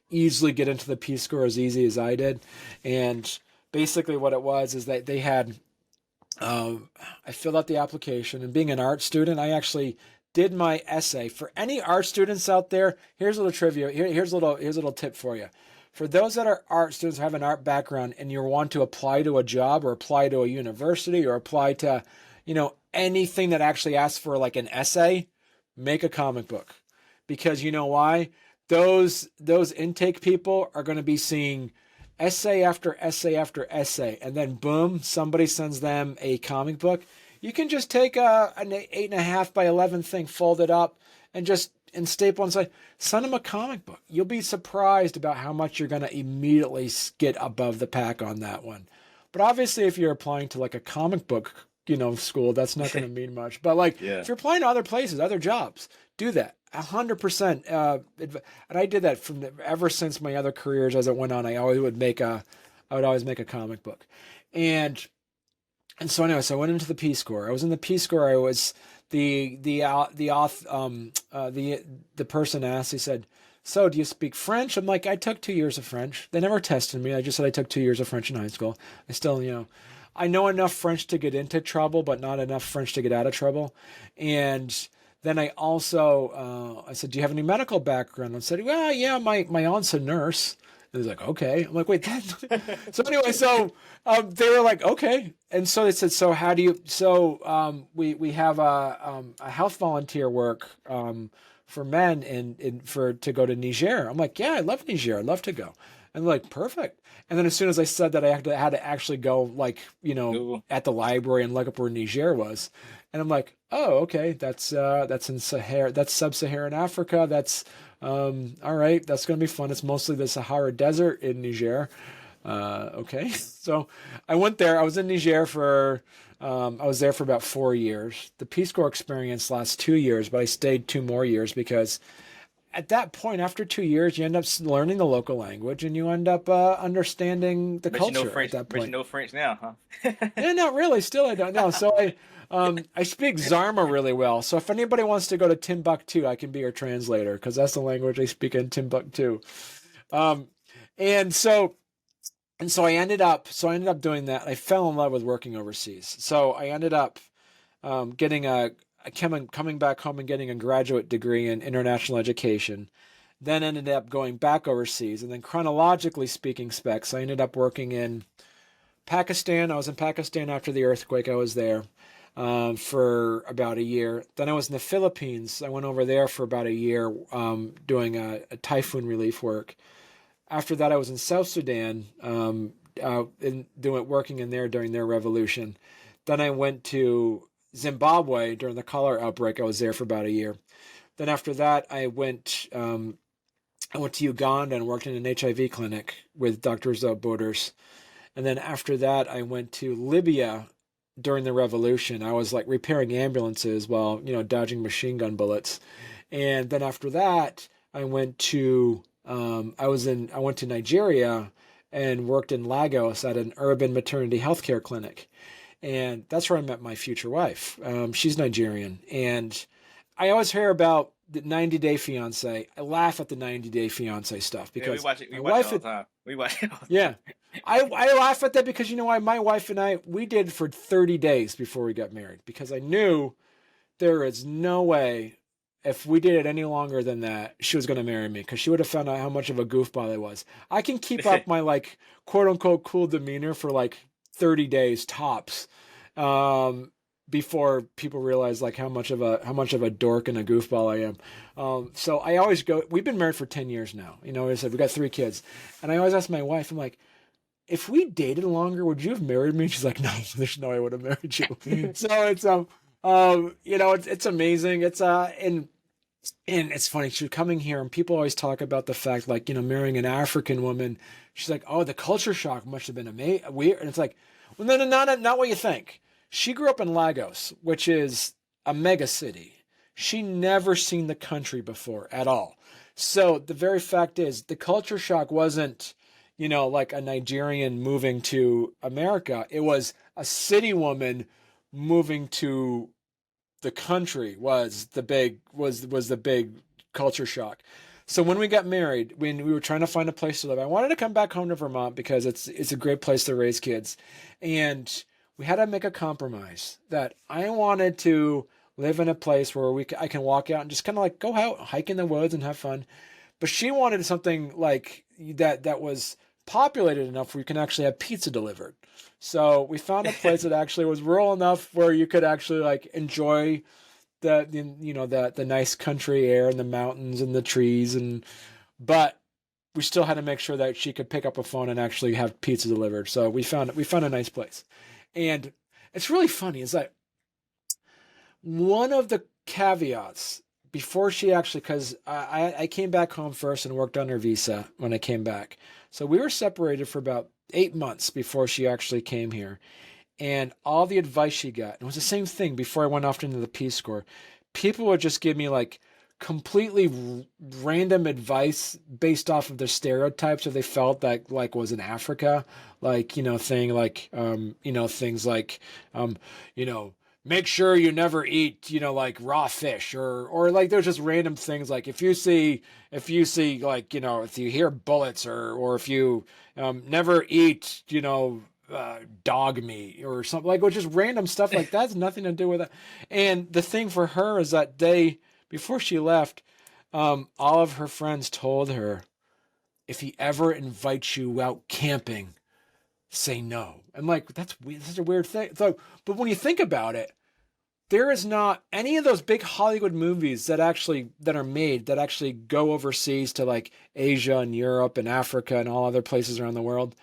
easily get into the Peace Corps as easy as I did. And basically what it was is that they had I filled out the application, and being an art student, I actually did my essay. For any art students out there, here's a little trivia. Here's a little tip for you. For those that are art students who have an art background and you want to apply to a job or apply to a university or apply to, anything that actually asks for like an essay, make a comic book. Because you know why? Those intake people are going to be seeing essay after essay after essay, and then boom, somebody sends them a comic book. You can just take an 8.5 by 11 thing, fold it up, and just and staple inside. Send them a comic book. You'll be surprised about how much you're going to immediately get above the pack on that one. But obviously, if you're applying to like a comic book, school, that's not going to mean much. But like Yeah. if you're applying to other places, other jobs, do that 100%. And I did that ever since my other careers as it went on. I would always make a comic book, and so anyway, so I went into the Peace Corps. I was in the Peace Corps. I was the person asked. He said, so do you speak French? I'm like, I took 2 years of French. They never tested me. I just said I took 2 years of French in high school. I still, I know enough French to get into trouble, but not enough French to get out of trouble. And then I also, I said, do you have any medical background? I said, well, yeah, my aunt's a nurse. And he's like, okay. I'm like, wait, that. So anyway, they were like, okay. And so they said, so how do you, we have a health volunteer work, for men to go to Niger. I'm like, yeah, I love Niger. I'd love to go. And they're like, perfect. And then as soon as I said that, I had to actually go, like, Google. at the library and look up where Niger was. And I'm like, oh, okay, that's in Sahara, that's sub-Saharan Africa. That's all right. That's gonna be fun. It's mostly the Sahara Desert in Niger. Okay, so I went there. I was in Niger I was there for about 4 years. The Peace Corps experience lasts 2 years, but I stayed 2 more years because at that point, after 2 years, you end up learning the local language and you end up understanding the Bet you know culture French. at that Bet you point. know French now, huh? Yeah, not really. Still, I don't know. So I speak Zarma really well. So if anybody wants to go to Timbuktu, I can be your translator because that's the language they speak in Timbuktu. Um, and so I ended up doing that. I fell in love with working overseas. So I ended up getting coming back home and getting a graduate degree in international education. Then ended up going back overseas, and then chronologically speaking, Specks, I ended up working in Pakistan. I was in Pakistan after the earthquake. I was there for about a year. Then I was in the Philippines. I went over there for about a year doing a typhoon relief work. After that, I was in South Sudan, working in there during their revolution. Then I went to Zimbabwe during the cholera outbreak. I was there for about a year. Then after that, I went to Uganda and worked in an HIV clinic with Doctors Without Borders. And then after that, I went to Libya during the revolution. I was like repairing ambulances while, dodging machine gun bullets. And then after that, I went to I went to Nigeria and worked in Lagos at an urban maternity healthcare clinic. And that's where I met my future wife. She's Nigerian. And I always hear about the 90-day fiance. I laugh at the 90-day fiance stuff Yeah, we because watch it. We my watch it wife all the time. We watch it all the yeah. I laugh at that because you know why? My wife and I, we did for 30 days before we got married because I knew there is no way if we did it any longer than that, she was going to marry me because she would have found out how much of a goofball I was. I can keep time. up my like quote unquote cool demeanor for like 30 days tops. Um, Before people realize like how much of a dork and a goofball I am. So I always go, we've been married for 10 years now. I said we got 3 kids. And I always ask my wife, I'm like, if we dated longer, would you have married me? She's like, no, there's no way I would have married you. So it's amazing. And it's funny. She's coming here, and people always talk about the fact, like, marrying an African woman. She's like, oh, the culture shock must have been amazing, weird. And it's like, well, no, not what you think. She grew up in Lagos, which is a mega city. She never seen the country before at all. So the very fact is, the culture shock wasn't like a Nigerian moving to America. It was a city woman moving to the country was the big culture shock. So when we got married, when we were trying to find a place to live, I wanted to come back home to Vermont because it's a great place to raise kids. And we had to make a compromise that I wanted to live in a place where I can walk out and just kind of like go out, hike in the woods and have fun. But she wanted something like that was populated enough where you can actually have pizza delivered. So we found a place that actually was rural enough where you could actually like enjoy the nice country air and the mountains and the trees but we still had to make sure that she could pick up a phone and actually have pizza delivered. So we found a nice place. And it's really funny is that one of the caveats before she actually, because I came back home first and worked on her visa when I came back. So we were separated for about 8 months before she actually came here. And all the advice she got, it was the same thing before I went off into the Peace Corps. People would just give me like completely random advice based off of the stereotypes that they felt that like was in Africa, like, things like, make sure you never eat, like raw fish, or like there's just random things like if you see like, if you hear bullets, or if you never eat, dog meat or something, like, which is random stuff like that has nothing to do with it. And the thing for her is that before she left, all of her friends told her, if he ever invites you out camping, say no. And like, that's weird. That's such a weird thing. So, but when you think about it, there is not any of those big Hollywood movies that are made that actually go overseas to like Asia and Europe and Africa and all other places around the world.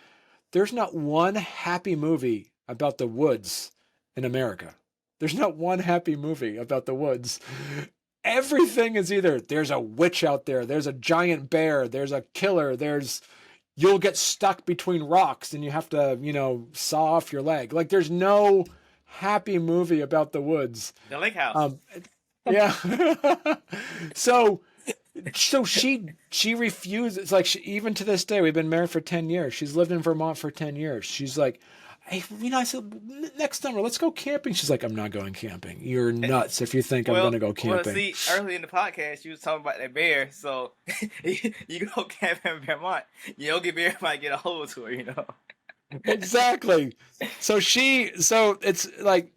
There's not one happy movie about the woods in America. There's not one happy movie about the woods. Everything is either there's a witch out there, there's a giant bear, there's a killer, you'll get stuck between rocks and you have to, saw off your leg. Like, there's no happy movie about the woods. The Lake House. Yeah. so she refuses. It's like, even to this day, we've been married for 10 years. She's lived in Vermont for 10 years. She's like, hey, I said, next summer, let's go camping. She's like, I'm not going camping. You're nuts if you think I'm going to go camping. Well, see, early in the podcast, you was talking about that bear. So you go camping in Vermont, Yogi Bear might get a hold to her, Exactly. So it's like,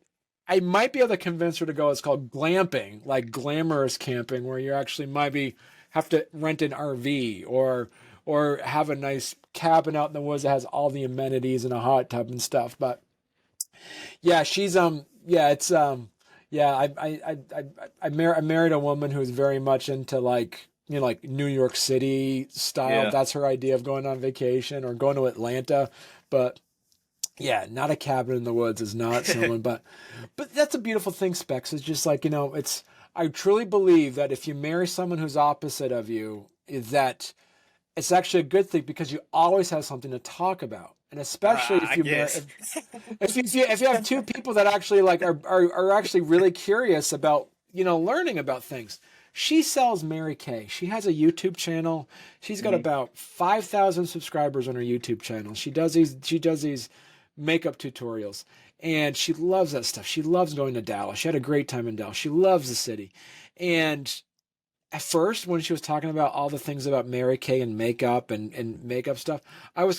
I might be able to convince her to go. It's called glamping, like glamorous camping, where you actually have to rent an RV or have a nice cabin out in the woods that has all the amenities and a hot tub and stuff. But yeah, she's it's yeah, I married a woman who's very much into like, like New York City style. Yeah. That's her idea of going on vacation or going to Atlanta. But yeah, not a cabin in the woods is not someone, but that's a beautiful thing, Specks. It's just like, I truly believe that if you marry someone who's opposite of you, is that it's actually a good thing because you always have something to talk about. And especially if you have two people that actually like are actually really curious about, learning about things. She sells Mary Kay. She has a YouTube channel. She's got about 5,000 subscribers on her YouTube channel. She does these makeup tutorials, and she loves that stuff. She loves going to Dallas. She had a great time in Dallas. She loves the city. And at first, when she was talking about all the things about Mary Kay and makeup and makeup stuff,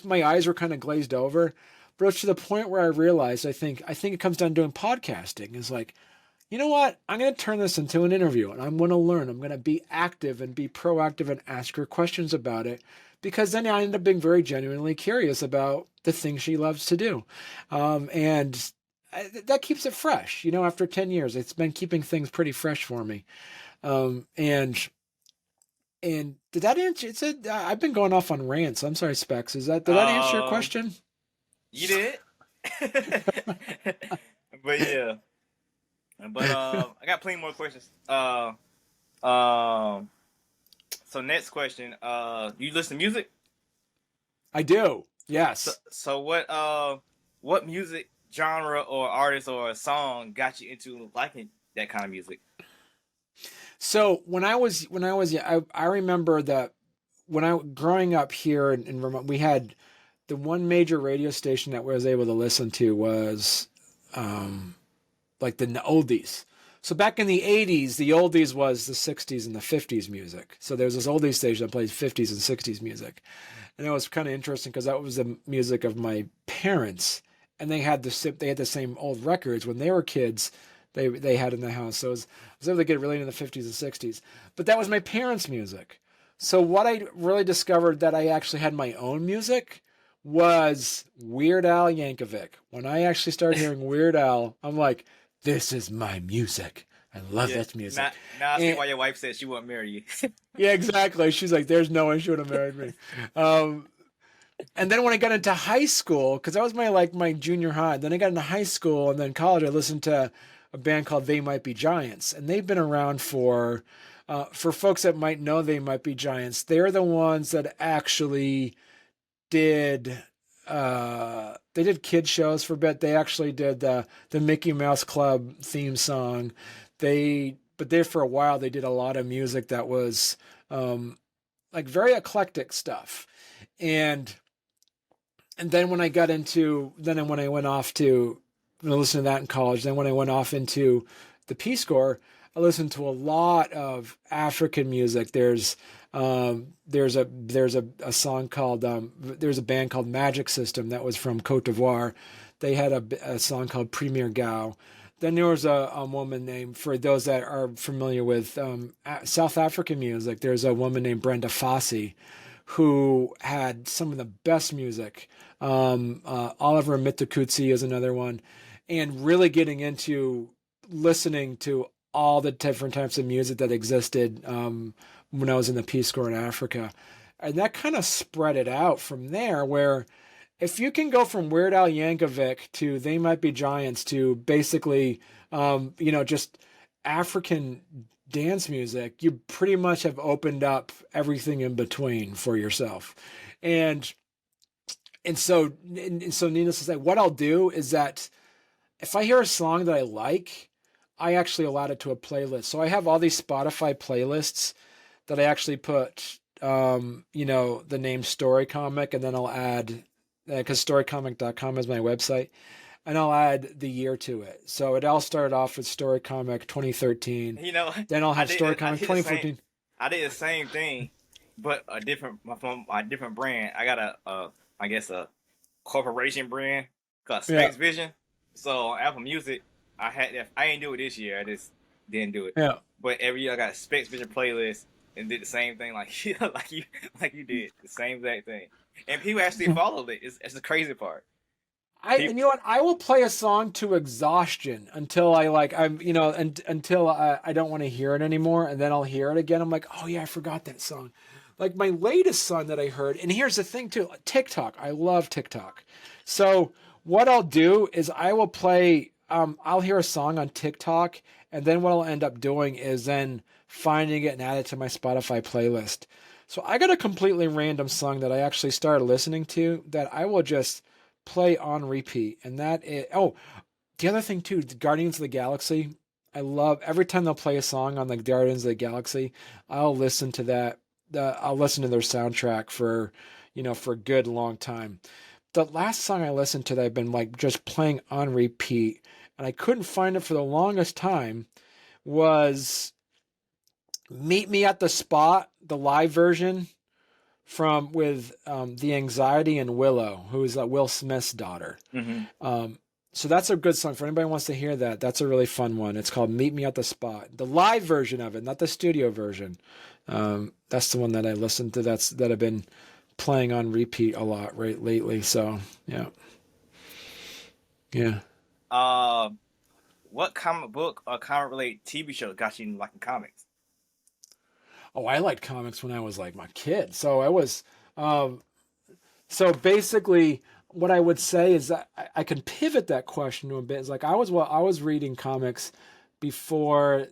my eyes were kind of glazed over. But it's to the point where I realized I think it comes down to doing podcasting. It's like, you know what? I'm going to turn this into an interview, and I'm going to learn. I'm going to be active and be proactive and ask her questions about it, because then I end up being very genuinely curious about the things she loves to do. And that keeps it fresh. After 10 years, it's been keeping things pretty fresh for me. And did that answer? It said, I've been going off on rants. I'm sorry, Specs. Did that answer your question? You did. But yeah. But I got plenty more questions. So next question. You listen to music? I do. Yes. So what music genre or artist or song got you into liking that kind of music? So when I was I remember that growing up here in Vermont, we had the one major radio station that I was able to listen to was like the oldies. So back in the 80s, the oldies was the 60s and the 50s music. So there was this oldies station that played 50s and 60s music. And it was kind of interesting because that was the music of my parents. And they had the same old records when they were kids. They had in the house. So I was able to get really into the 50s and 60s. But that was my parents' music. So what I really discovered that I actually had my own music was Weird Al Yankovic. When I actually started hearing Weird Al, I'm like, this is my music. I love that music. Now I see why your wife said she wouldn't marry you. Yeah, exactly. She's like, there's no way she would have married me. And then when I got into high school, because that was my junior high, then I got into high school and then college, I listened to a band called They Might Be Giants. And they've been around for folks that might know They Might Be Giants. They're the ones that actually did they did kid shows for a bit. They actually did the Mickey Mouse Club theme song. But there for a while they did a lot of music that was like very eclectic stuff. And then when I went off to listened to that in college. Then when I went off into the Peace Corps, I listened to a lot of African music. There's a song called there's a band called Magic System that was from Cote d'Ivoire. They had a song called Premier Gao. Then there was a woman named, for those that are familiar with South African music, there's a woman named Brenda Fassie who had some of the best music. Oliver Mitukutsi is another one. And really getting into listening to all the different types of music that existed when I was in the Peace Corps in Africa. And that kind of spread it out from there, where if you can go from Weird Al Yankovic to They Might Be Giants to basically, just African dance music, you pretty much have opened up everything in between for yourself. And so needless to say, what I'll do is that if I hear a song that I like, I actually allot it to a playlist. So I have all these Spotify playlists that I actually put, the name Story Comic, and then I'll add, because storycomic.com is my website, and I'll add the year to it. So it all started off with Story Comic 2013. Then I'll have Story Comic 2014. I did the same thing, but from a different brand. I got a corporation brand called Specks Vision. So on Apple Music, I didn't do it this year. I just didn't do it. Yeah. But every year I got a Specks Vision playlist and did the same thing like you did the same exact thing. And people actually followed it. It's the crazy part. And you know what? I will play a song to exhaustion until I don't want to hear it anymore, and then I'll hear it again. I'm like, oh yeah, I forgot that song. Like my latest song that I heard, and here's the thing too, TikTok. I love TikTok. So what I'll do is I will play. I'll hear a song on TikTok, and then what I'll end up doing is then finding it and add it to my Spotify playlist. So I got a completely random song that I actually started listening to that I will just play on repeat. And that is, the other thing too, the Guardians of the Galaxy. I love every time they'll play a song on the Guardians of the Galaxy, I'll listen to that. I'll listen to their soundtrack for a good long time. The last song I listened to that I've been like just playing on repeat, and I couldn't find it for the longest time, was Meet Me at the Spot, the live version with The Anxiety and Willow, who is Will Smith's daughter. Mm-hmm. So that's a good song for anybody who wants to hear that. That's a really fun one. It's called Meet Me at the Spot, the live version of it, not the studio version. That's the one that I listened to. That I've been playing on repeat a lot lately. So yeah. What comic book or comic related TV show got you liking comics? Oh, I liked comics when I was like my kid. So I was, so basically what I would say is that I can pivot that question to a bit. It's like I was reading comics before,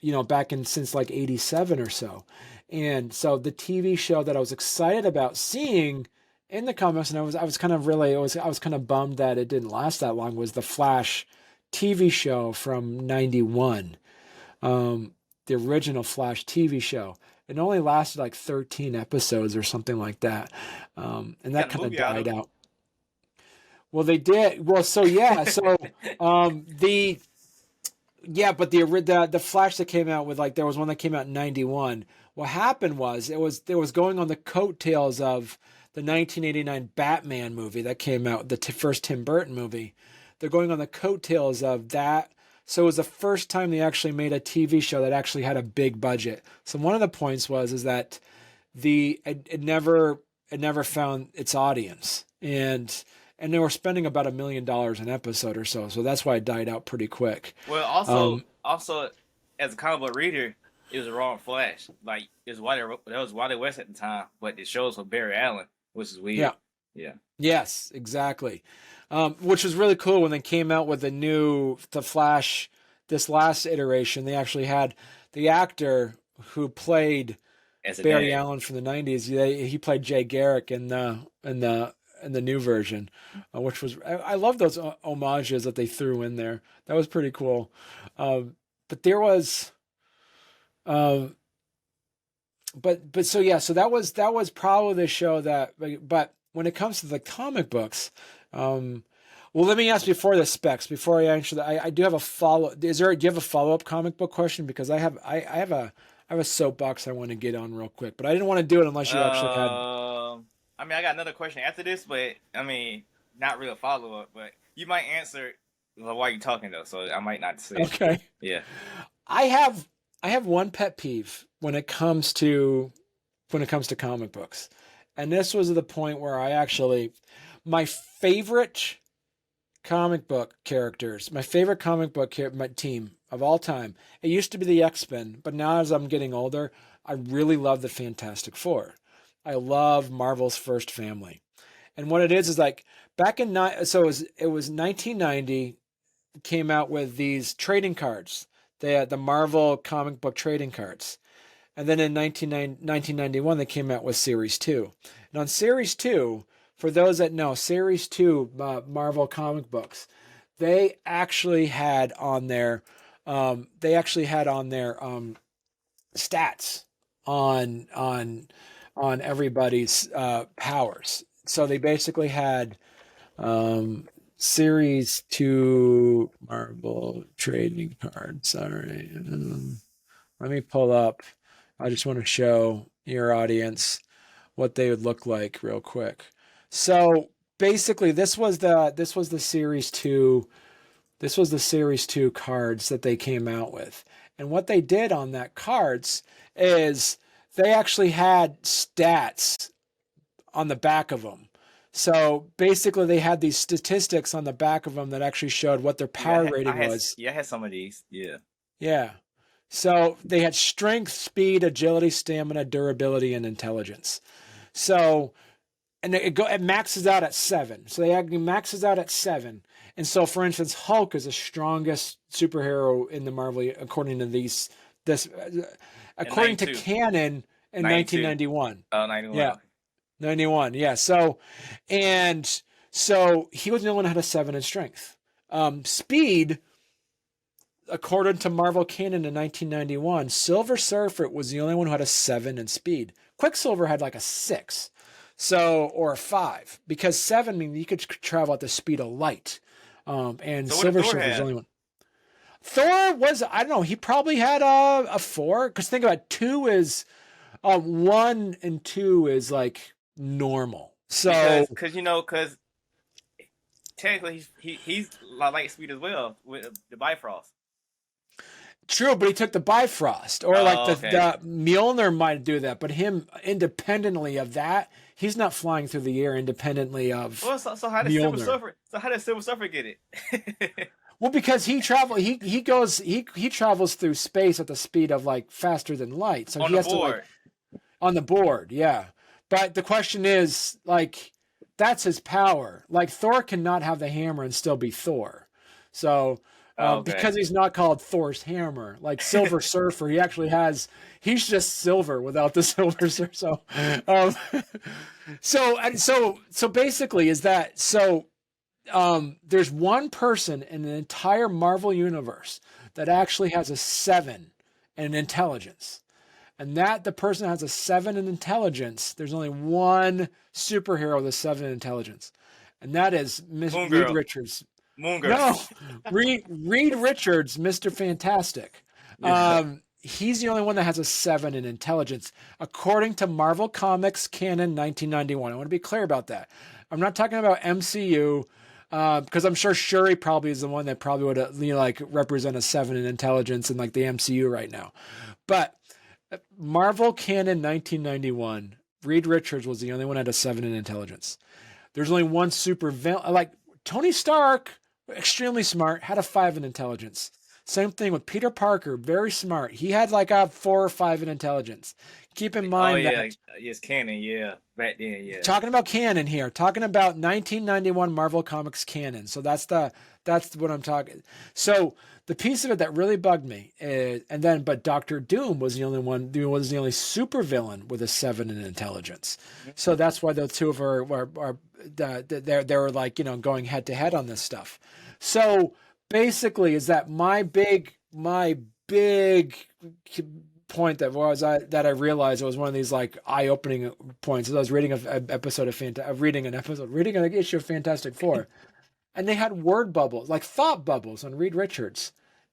since like 87 or so. And so the TV show that I was excited about seeing in the comics, and I was kind of bummed that it didn't last that long, was the Flash TV show from 91. The original Flash TV show. It only lasted like 13 episodes or something like that. And that kind of died out. Well, they did. Well, so yeah. So the Flash that came out with, like, there was one that came out in 91. What happened was it was going on the coattails of the 1989 Batman movie that came out, the first Tim Burton movie. They're going on the coattails of that. So it was the first time they actually made a TV show that actually had a big budget. So one of the points is that it never found its audience, and they were spending about $1 million an episode or so. So that's why it died out pretty quick. Well, also as a comic book reader, it was the wrong Flash. Like that was Wally West at the time, but the shows were Barry Allen, which is weird. Yeah. Yes, exactly. Which was really cool when they came out with the Flash, this last iteration. They actually had the actor who played Barry Allen from the 90s. He played Jay Garrick in the new version, which was, I love those homages that they threw in there. That was pretty cool. But there was, so that was probably the show that, but when it comes to the comic books, Well, let me ask before the specs, before I answer that, I do have a follow. Do you have a follow-up comic book question? Because I have a soapbox I want to get on real quick, but I didn't want to do it unless you actually had. I mean, I got another question after this, but I mean, not real follow up. But you might answer while you're talking though, so I might not say. Okay. Yeah. I have I have one pet peeve when it comes to comic books. And this was the point where I actually my favorite comic book characters, my favorite comic book my team of all time. It used to be the X-Men, but now as I'm getting older, I really love the Fantastic Four. I love Marvel's first family. And what it is like back in it was 1990 came out with these trading cards. They had the Marvel comic book trading cards. And then in 1991 they came out with Series 2. And on Series 2, for those that know, Series 2 Marvel comic books, they actually had on their stats on everybody's powers. So they basically had Series 2 Marvel trading cards. All right. Let me pull up. I just want to show your audience what they would look like real quick. So basically this was the Series 2 cards that they came out with. And what they did on that cards is they actually had stats on the back of them. So basically they had these statistics on the back of them that actually showed what their power rating was. Yeah, I had some of these. Yeah. Yeah. So they had strength, speed, agility, stamina, durability, and intelligence. So, and it maxes out at 7. So they maxes out at 7. And so, for instance, Hulk is the strongest superhero in the Marvel according to according to canon in 1991. Oh, 91. Yeah, 91. Yeah. So he was the only one that had a 7 in strength. Speed. According to Marvel canon in 1991, Silver Surfer was the only one who had a 7 in speed. Quicksilver had like a 6, or a 5, because 7 means you could travel at the speed of light. And so Silver Surfer was the only one. Thor was, I don't know, he probably had a 4, because think about it, 2 is 1 and 2 is like normal. So because technically he's light speed as well with the Bifrost. True, but he took the Bifrost, or the Mjolnir might do that, but him independently of that, he's not flying through the air independently of. Well, so how did Silver Surfer? So how did Silver Surfer get it? Well, because he travels through space at the speed of like faster than light, so he has to on the board, yeah. But the question is, like, that's his power. Like Thor cannot have the hammer and still be Thor, so. Because he's not called Thor's hammer, like Silver Surfer, he's just silver without the Silver Surfer. So basically, there's one person in the entire Marvel universe that actually has a 7 in intelligence, and that the person has a 7 in intelligence. There's only one superhero with a 7 in intelligence, and that is Reed Richards. Moon Girl. No, Reed Richards, Mr. Fantastic. He's the only one that has a 7 in intelligence, according to Marvel Comics canon 1991. I want to be clear about that. I'm not talking about MCU, because I'm sure Shuri probably is the one that probably would represent a 7 in intelligence in like the MCU right now. But Marvel canon 1991, Reed Richards was the only one that had a 7 in intelligence. There's only one super villain, like Tony Stark. Extremely smart, had a 5 in intelligence. Same thing with Peter Parker, very smart. He had like a 4 or 5 in intelligence. Keep in mind that yes, canon, yeah, back then, yeah. Talking about canon here, talking about 1991 Marvel Comics canon. So that's what I'm talking. So the piece of it that really bugged me is, but Doctor Doom was the only one. Was the only supervillain with a 7 in intelligence. So that's why the two of her they were like going head to head on this stuff. So basically, is that my big point that I realized it was one of these like eye-opening points as I was reading an issue of Fantastic Four. and they had word bubbles, like thought bubbles on Reed Richards.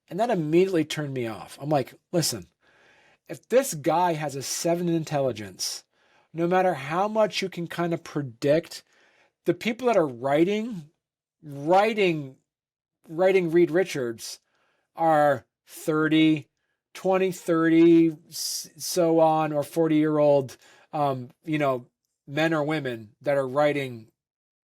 And that immediately turned me off. I'm like, listen, if this guy has a 7 in intelligence, no matter how much you can kind of predict, the people that are writing Reed Richards are 30, 20, 30, so on, or 40-year-old, men or women that are writing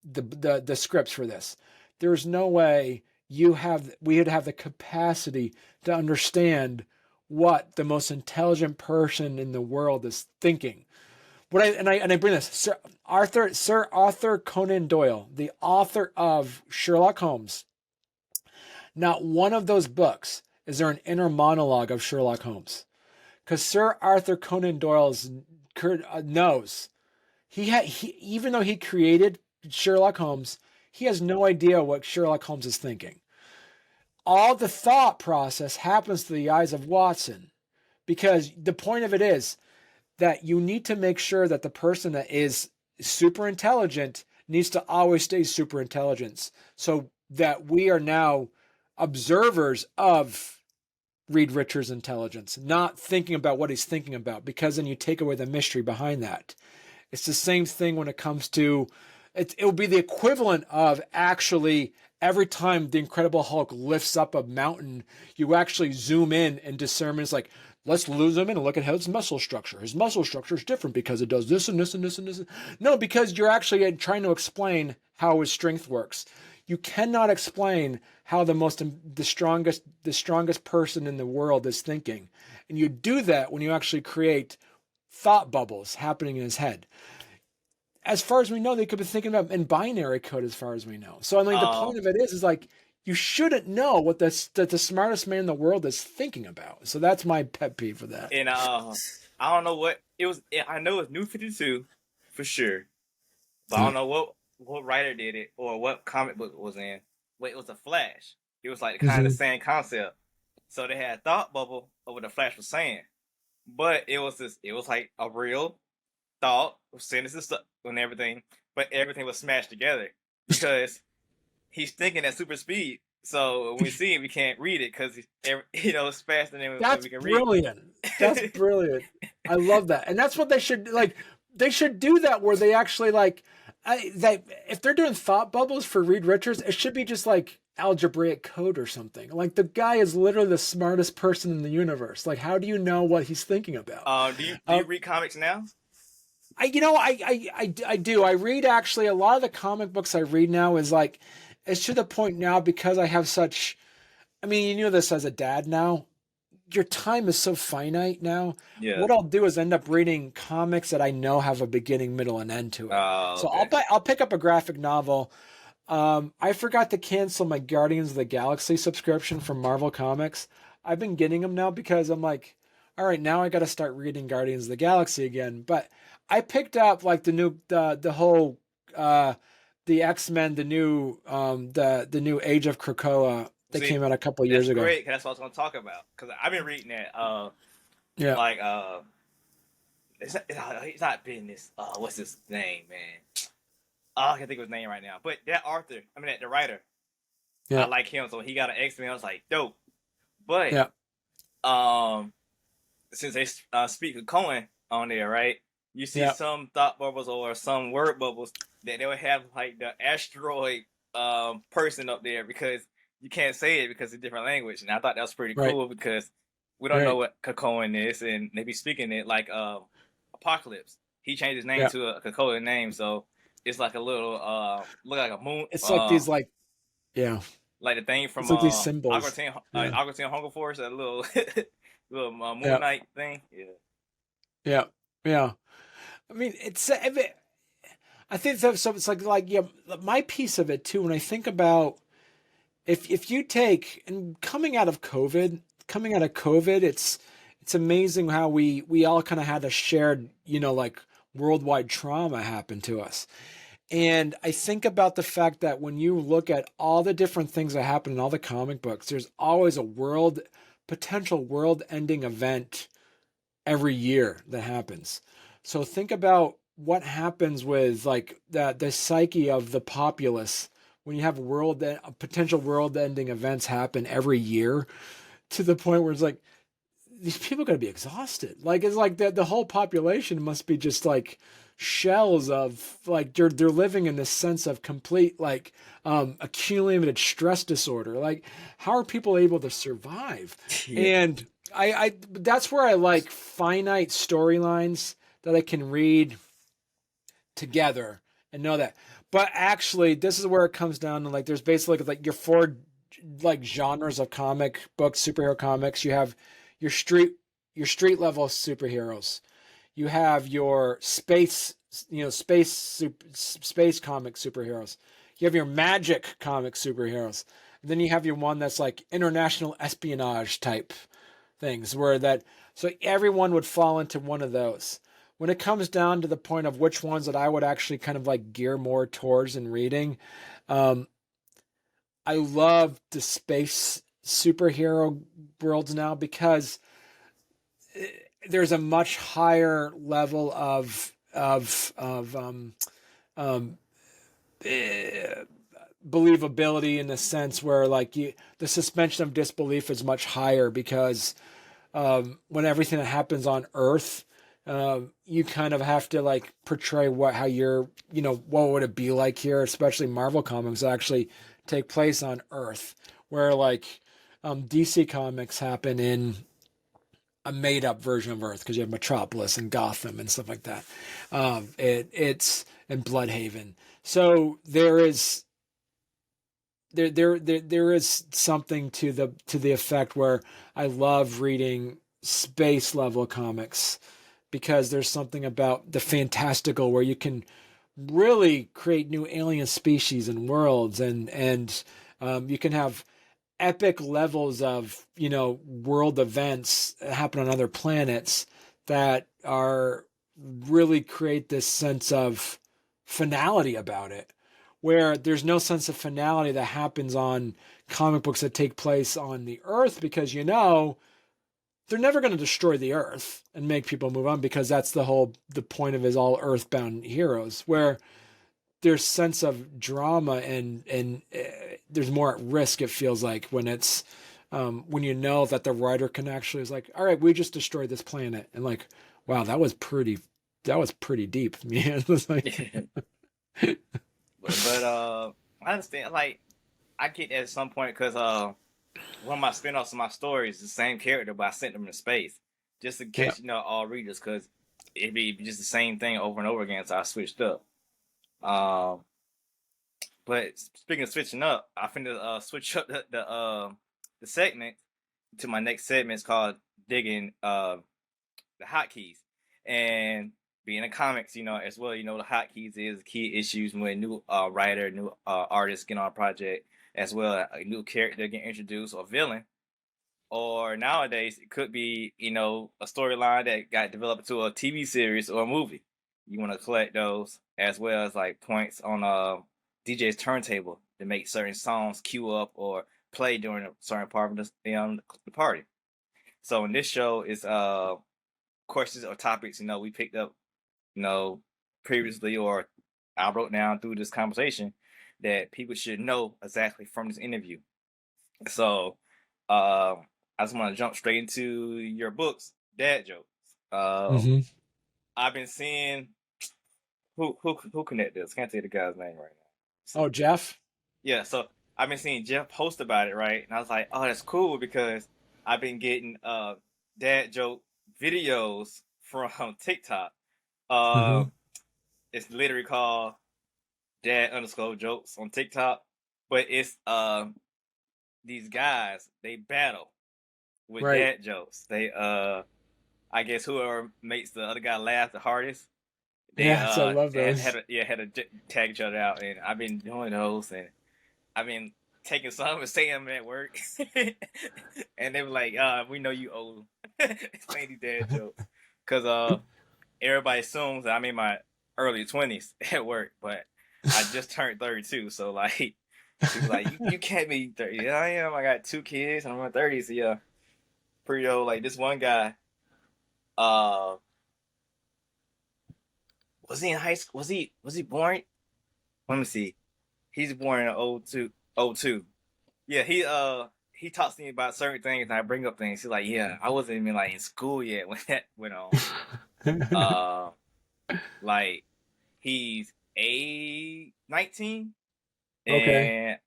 the scripts for this. There's no way we would have the capacity to understand what the most intelligent person in the world is thinking. I bring this, Sir Arthur Conan Doyle, the author of Sherlock Holmes. Not one of those books is there an inner monologue of Sherlock Holmes, because Sir Arthur Conan Doyle knows even though he created Sherlock Holmes, he has no idea what Sherlock Holmes is thinking. All the thought process happens through the eyes of Watson, because the point of it is that you need to make sure that the person that is super intelligent needs to always stay super intelligent, so that we are now observers of Reed Richards' intelligence, not thinking about what he's thinking about, because then you take away the mystery behind that. It's the same thing when it comes to, it will be the equivalent of actually every time the Incredible Hulk lifts up a mountain, you actually zoom in and discern. It's like, let's zoom in and look at his muscle structure. His muscle structure is different because it does this and this and this and this. No, because you're actually trying to explain how his strength works. You cannot explain how the strongest person in the world is thinking. And you do that when you actually create thought bubbles happening in his head. As far as we know, they could be thinking about in binary code, as far as we know. So I mean, the point of it is like, you shouldn't know what the smartest man in the world is thinking about. So that's my pet peeve for that. And I don't know what it was. I know it's New 52 for sure, but I don't know what writer did it or what comic book it was in. But it was a Flash. It was like kind of the same concept. So they had a thought bubble of what the Flash was saying, but it was like a real thought with sentences and everything, but everything was smashed together because he's thinking at super speed. So when we see him, we can't read it because it's faster than we can read. That's brilliant. I love that, and that's what they should like. They should do that where they actually like. If they're doing thought bubbles for Reed Richards, it should be just like algebraic code or something. Like, the guy is literally the smartest person in the universe. Like, how do you know what he's thinking about? Do you read comics now? I do. I read, actually, a lot of the comic books I read now is like, it's to the point now because I have such, I mean, you know this as a dad now, your time is so finite now. Yeah. What I'll do is end up reading comics that I know have a beginning, middle, and end to it. Okay. So I'll pick up a graphic novel. I forgot to cancel my Guardians of the Galaxy subscription from Marvel Comics. I've been getting them now because I'm like, all right, now I got to start reading Guardians of the Galaxy again. But I picked up like the new, the whole, the X-Men, the new Age of Krakoa that came out a couple years ago. Great, that's what I was going to talk about because I've been reading that. Yeah. Like it's not business. What's his name, man? I can't think of his name right now. But that Arthur, the writer. Yeah. I like him, so he got an X-Men. I was like, dope. But since they speak of Cohen on there, right? You see some thought bubbles or some word bubbles that they would have like the asteroid person up there because you can't say it because it's a different language. And I thought that was pretty cool because we don't know what Krakoan is, and they be speaking it like Apocalypse. He changed his name to a Krakoan name, so it's like a little look like a moon. It's like these like like the thing from like these symbols. Augustine Hunger Force, that little little Moon Knight thing. Yeah. I mean, I think so. It's like my piece of it too. When I think about if you take and coming out of COVID, it's amazing how we all kind of had a shared, like worldwide trauma happen to us. And I think about the fact that when you look at all the different things that happen in all the comic books, there's always a potential world-ending event every year that happens. So think about what happens with like the psyche of the populace when you have potential world-ending events happen every year, to the point where it's like these people are going to be exhausted. Like it's like the whole population must be just like shells of like they're living in this sense of complete like accumulated stress disorder. Like how are people able to survive? Yeah. And I that's where I like finite storylines that I can read together and know that. But actually, this is where it comes down to like there's basically like your four like genres of comic books, superhero comics. You have your street level superheroes. You have your space comic superheroes. You have your magic comic superheroes. And then you have your one that's like international espionage type things where that so everyone would fall into one of those. When it comes down to the point of which ones that I would actually kind of like gear more towards in reading, um, I love the space superhero worlds now because there's a much higher level of um, eh, believability in the sense where like the suspension of disbelief is much higher because when everything that happens on Earth, you kind of have to like portray how you're, what would it be like here, especially Marvel comics that actually take place on Earth, where like DC comics happen in a made up version of Earth because you have Metropolis and Gotham and stuff like that. It's and Bloodhaven. So there is something to the effect where I love reading space level comics because there's something about the fantastical where you can really create new alien species and worlds and you can have epic levels of world events that happen on other planets that are really create this sense of finality about it where there's no sense of finality that happens on comic books that take place on the Earth because they're never going to destroy the Earth and make people move on because that's the point of his all earthbound heroes where there's sense of drama and there's more at risk it feels like when it's when you know that the writer can actually is like all right we just destroyed this planet and like wow that was pretty deep man. It was like But I understand. Like I get that at some point because one of my spinoffs of my stories is the same character, but I sent them to space just in yeah case all readers because it'd be just the same thing over and over again. So I switched up. Um, but speaking of switching up, I finna switch up the segment to my next segment. It's called digging the hotkeys and being in comics, as well. The hotkeys is key issues when a new writer, new artist get on a project, as well a new character get introduced or villain. Or nowadays it could be, a storyline that got developed to a TV series or a movie. You want to collect those as well as like points on DJ's turntable to make certain songs queue up or play during a certain part of the party. So in this show is questions or topics we picked up you know previously or I wrote down through this conversation that people should know exactly from this interview. So uh, I just want to jump straight into your books, dad jokes. hmm I've been seeing who connected this. Can't say the guy's name right now. oh See, Jeff. yeah. So I've been seeing Jeff post about it, right? And I was like, oh, that's cool because I've been getting dad joke videos from TikTok. Uh, hmm it's literally called dad underscore jokes on TikTok, but it's these guys they battle with right dad jokes. They I guess whoever makes the other guy laugh the hardest, they yes I love those. had to tag each other out, and I've been doing those, and I've been taking some and saying them at work, and they were like, we know you old, saying these dad jokes, cause everybody assumes that I'm in my early 20s at work, but I just turned 32, so like people like you can't be 30. Yeah, I am. I got two kids, and I'm in my 30s. So yeah, pretty old. Like this one guy, uh, was he in high school? Was he born? Let me see. He's born in '02. Yeah, he talks to me about certain things, and I bring up things. He's like, "Yeah, I wasn't even like in school yet when that went on." Uh, like he's 19, Okay. and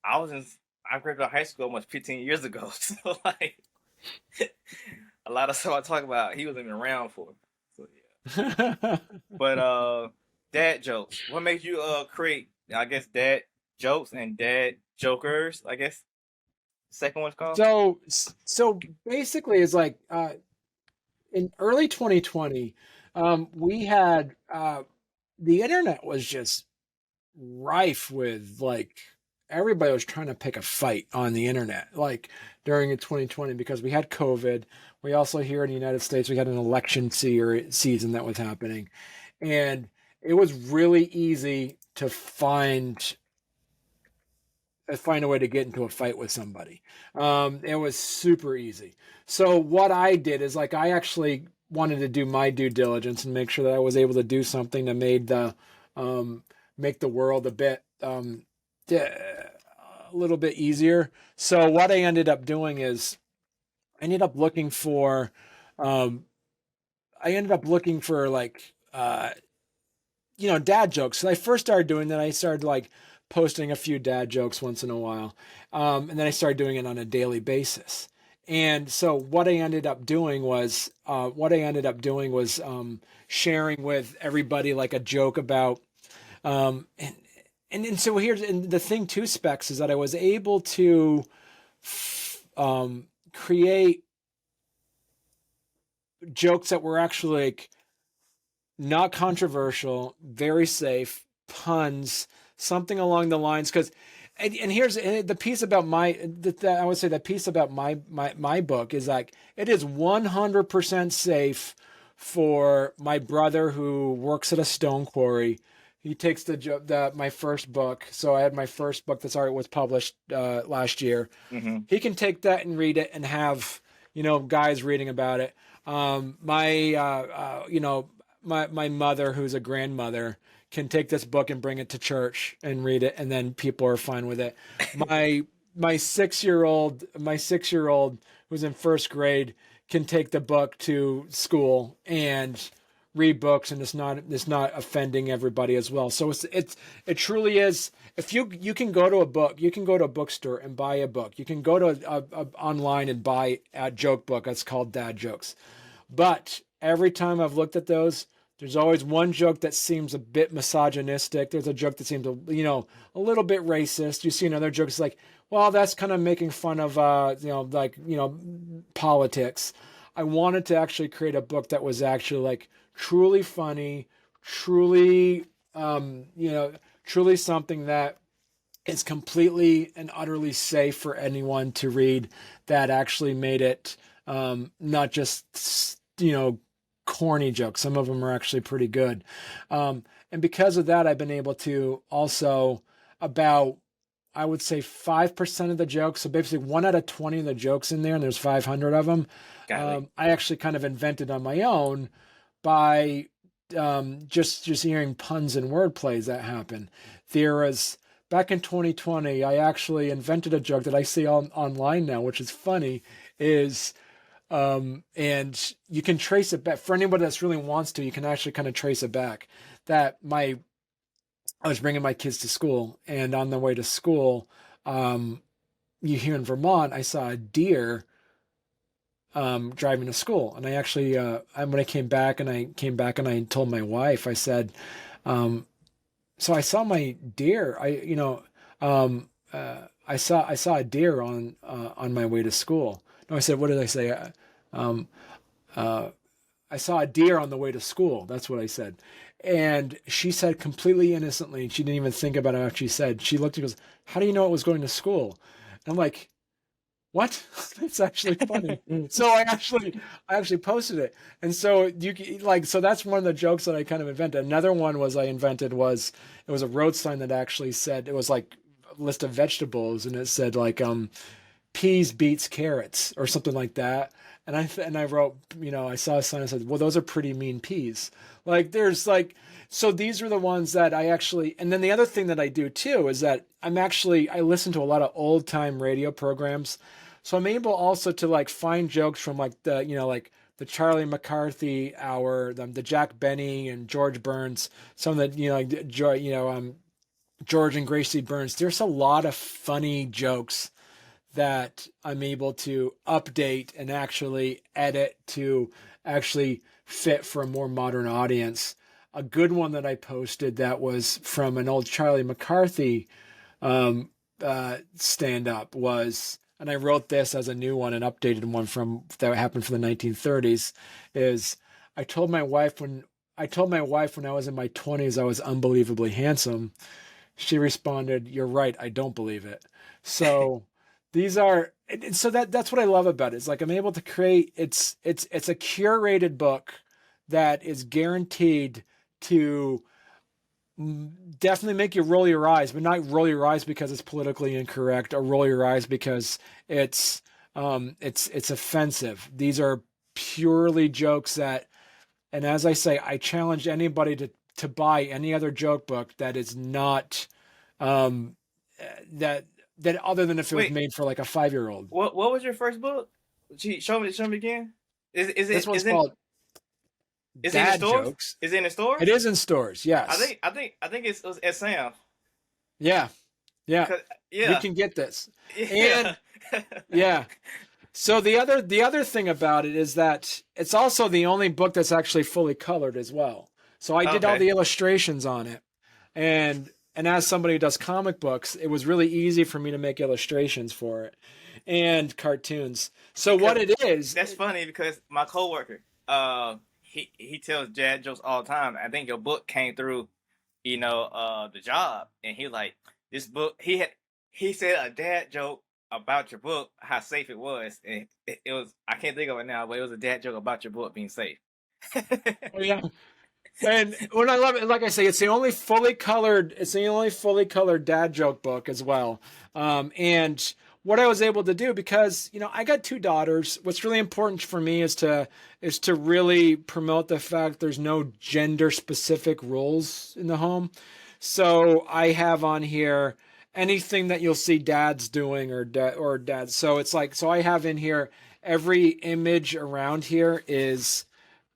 I was in I graduated high school almost 15 years ago. So like a lot of stuff I talk about, he wasn't even around for. So yeah. But dad jokes. What made you create? I guess dad jokes and dad jokers. I guess second one's called. So basically, it's like in early 2020, we had the internet was just rife with like everybody was trying to pick a fight on the internet, like during 2020 because we had COVID. We also here in the United States we had an election season that was happening, and it was really easy to find a way to get into a fight with somebody. It was super easy. So what I did is like I actually wanted to do my due diligence and make sure that I was able to do something that made the make the world a bit a little bit easier. So what I ended up doing is I ended up looking for um, like dad jokes. So I first started doing that. I started like posting a few dad jokes once in a while. And then I started doing it on a daily basis. And so what I ended up doing was sharing with everybody like a joke about, and so here's and the thing too, Specs, is that I was able to create jokes that were actually like not controversial, very safe, puns, something along the lines. Because, and here's the piece about I would say the piece about my book is like it is 100% safe for my brother who works at a stone quarry. He takes my first book. So I had my first book that's already was published last year. Mm-hmm. He can take that and read it and have guys reading about it. My mother, who's a grandmother, can take this book and bring it to church and read it, and then people are fine with it. My 6-year old who's in first grade can take the book to school and read books, and it's not offending everybody as well. So it truly is. If you can go to a bookstore and buy a book. You can go to online and buy a joke book that's called Dad Jokes. But every time I've looked at those, there's always one joke that seems a bit misogynistic. There's a joke that seems a little bit racist. You see another joke it's like, well, that's kind of making fun of politics. I wanted to actually create a book that was actually like truly funny, truly truly something that is completely and utterly safe for anyone to read, that actually made it not just corny jokes. Some of them are actually pretty good. And because of that, I've been able to also about, I would say 5% of the jokes. So basically 1 out of 20 of the jokes in there, and there's 500 of them. I actually kind of invented on my own by just hearing puns and word plays that happen. There was, back in 2020, I actually invented a joke that I see online now, which is funny, is and you can trace it back for anybody that's really wants to. You can actually kind of trace it back. That I was bringing my kids to school, and on the way to school, here in Vermont, I saw a deer driving to school, and I actually when I came back and I told my wife, I said, so I saw my deer. I saw a deer on my way to school. No, I said, what did I say? I saw a deer on the way to school. That's what I said. And she said completely innocently, she didn't even think about it after she said, she looked and goes, how do you know it was going to school? And I'm like, what? It's actually funny. So I actually posted it. And so so that's one of the jokes that I kind of invented. Another one was it was a road sign that actually said, it was like a list of vegetables, and it said like, peas beats carrots or something like that. And I wrote, I saw a sign and said, well, those are pretty mean peas. Like there's like, so these are the ones that I actually, and then the other thing that I do too is that I listen to a lot of old time radio programs. So I'm able also to like find jokes from like like the Charlie McCarthy hour, the Jack Benny and George Burns, some of the, like George and Gracie Burns. There's a lot of funny jokes that I'm able to update and actually edit to actually fit for a more modern audience. A good one that I posted that was from an old Charlie McCarthy stand up was, and I wrote this as a new one, an updated one from that happened from the 1930s, is I told my wife when I was in my 20s I was unbelievably handsome. She responded, "You're right, I don't believe it." So these are, so that's what I love about it. It's like I'm able to create, it's a curated book that is guaranteed to definitely make you roll your eyes, but not roll your eyes because it's politically incorrect or roll your eyes because it's offensive. These are purely jokes that, and as I say, I challenge anybody to buy any other joke book that is not that other than if it was Wait, made for like a 5-year-old. what was your first book? Gee, show me again. Is This it one's called is it in the Dad stores? Jokes. Is it in the stores? It is in stores, yes. I think it's at Sam's. Yeah. Yeah. We Yeah. can get this. Yeah. And yeah. So the other thing about it is that it's also the only book that's actually fully colored as well. So I did all Okay. the illustrations on it. And as somebody who does comic books, it was really easy for me to make illustrations for it and cartoons. So what Because it is, that's funny because my coworker, he tells dad jokes all the time. I think your book came through, the job, and he like this book. He said a dad joke about your book, how safe it was, and it was, I can't think of it now, but it was a dad joke about your book being safe. oh yeah. And when I love it, like I say, it's the only fully colored dad joke book as well. And what I was able to do, because I got 2 daughters, what's really important for me is to really promote the fact there's no gender specific rules in the home. So I have on here anything that you'll see dads doing or dads. So it's like, so I have in here every image around here is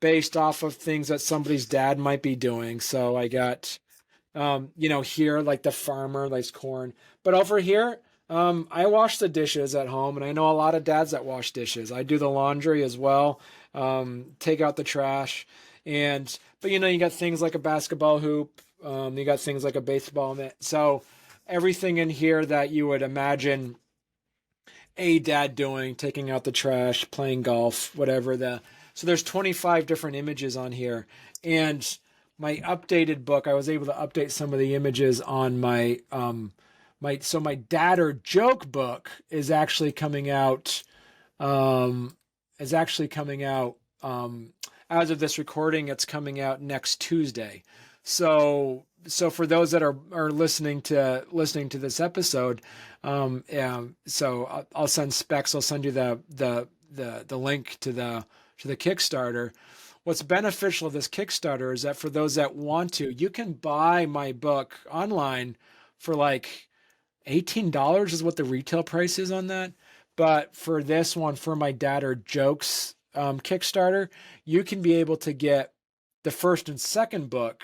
based off of things that somebody's dad might be doing. So I got, here, like the farmer likes corn, but over here, I wash the dishes at home, and I know a lot of dads that wash dishes. I do the laundry as well, take out the trash, but you got things like a basketball hoop, you got things like a baseball mitt. So everything in here that you would imagine a dad doing, taking out the trash, playing golf, whatever. So there's 25 different images on here. And my updated book, I was able to update some of the images on my my dad or joke book is actually coming out as of this recording. It's coming out next Tuesday. So for those that are listening to this episode, so I'll send Specks. I'll send you the link to the Kickstarter. What's beneficial of this Kickstarter is that for those that want to, you can buy my book online for like $18 is what the retail price is on that. But for this one, for my Dad or Jokes Kickstarter, you can be able to get the first and second book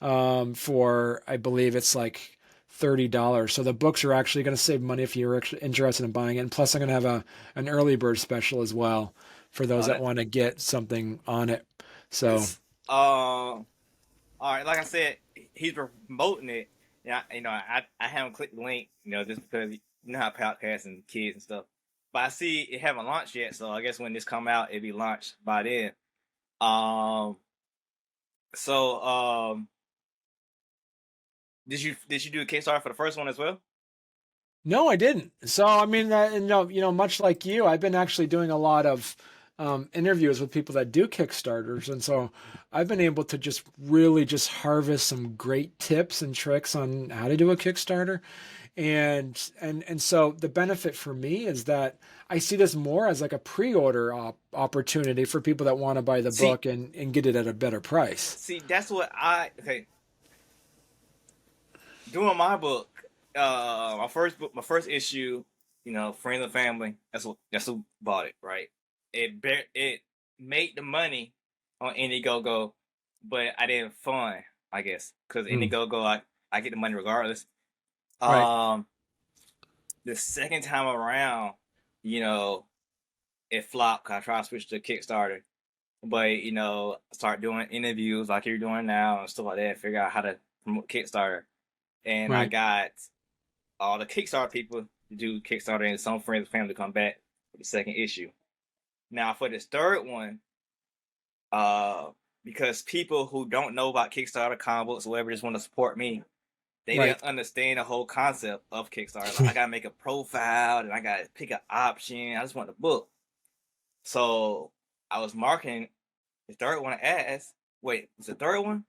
for, I believe it's like $30. So the books are actually going to save money if you're interested in buying it. And plus I'm going to have an early bird special as well for those that want to get something on it. So, all right, like I said, he's promoting it. Yeah, I haven't clicked the link, just because how podcasts and kids and stuff. But I see it haven't launched yet, so I guess when this come out, it'll be launched by then. Did you do a Kickstarter for the first one as well? No, I didn't. So I mean, much like you, I've been actually doing a lot of interviews with people that do Kickstarters, and so I've been able to just really just harvest some great tips and tricks on how to do a Kickstarter. And so the benefit for me is that I see this more as like a pre-order opportunity for people that want to buy the See, book and get it at a better price. that's what okay. Doing my book, my first issue, friends and family. That's who bought it, right? It made the money on Indiegogo, but I didn't fund, I guess, because Mm, Indiegogo, I get the money regardless. right, Um, the second time around, you know, it flopped. 'Cause I tried to switch to Kickstarter, but start doing interviews like you're doing now and stuff like that. Figure out how to promote Kickstarter, and I right, got all the Kickstarter people to do Kickstarter and some friends and family to come back for the second issue. Now for this third one, uh, because people who don't know about Kickstarter, comic books, whatever, just want to support me, they right, didn't understand the whole concept of Kickstarter. Like I gotta make a profile and I gotta pick an option. I just want the book. So I was marketing the third one as wait, was the third one?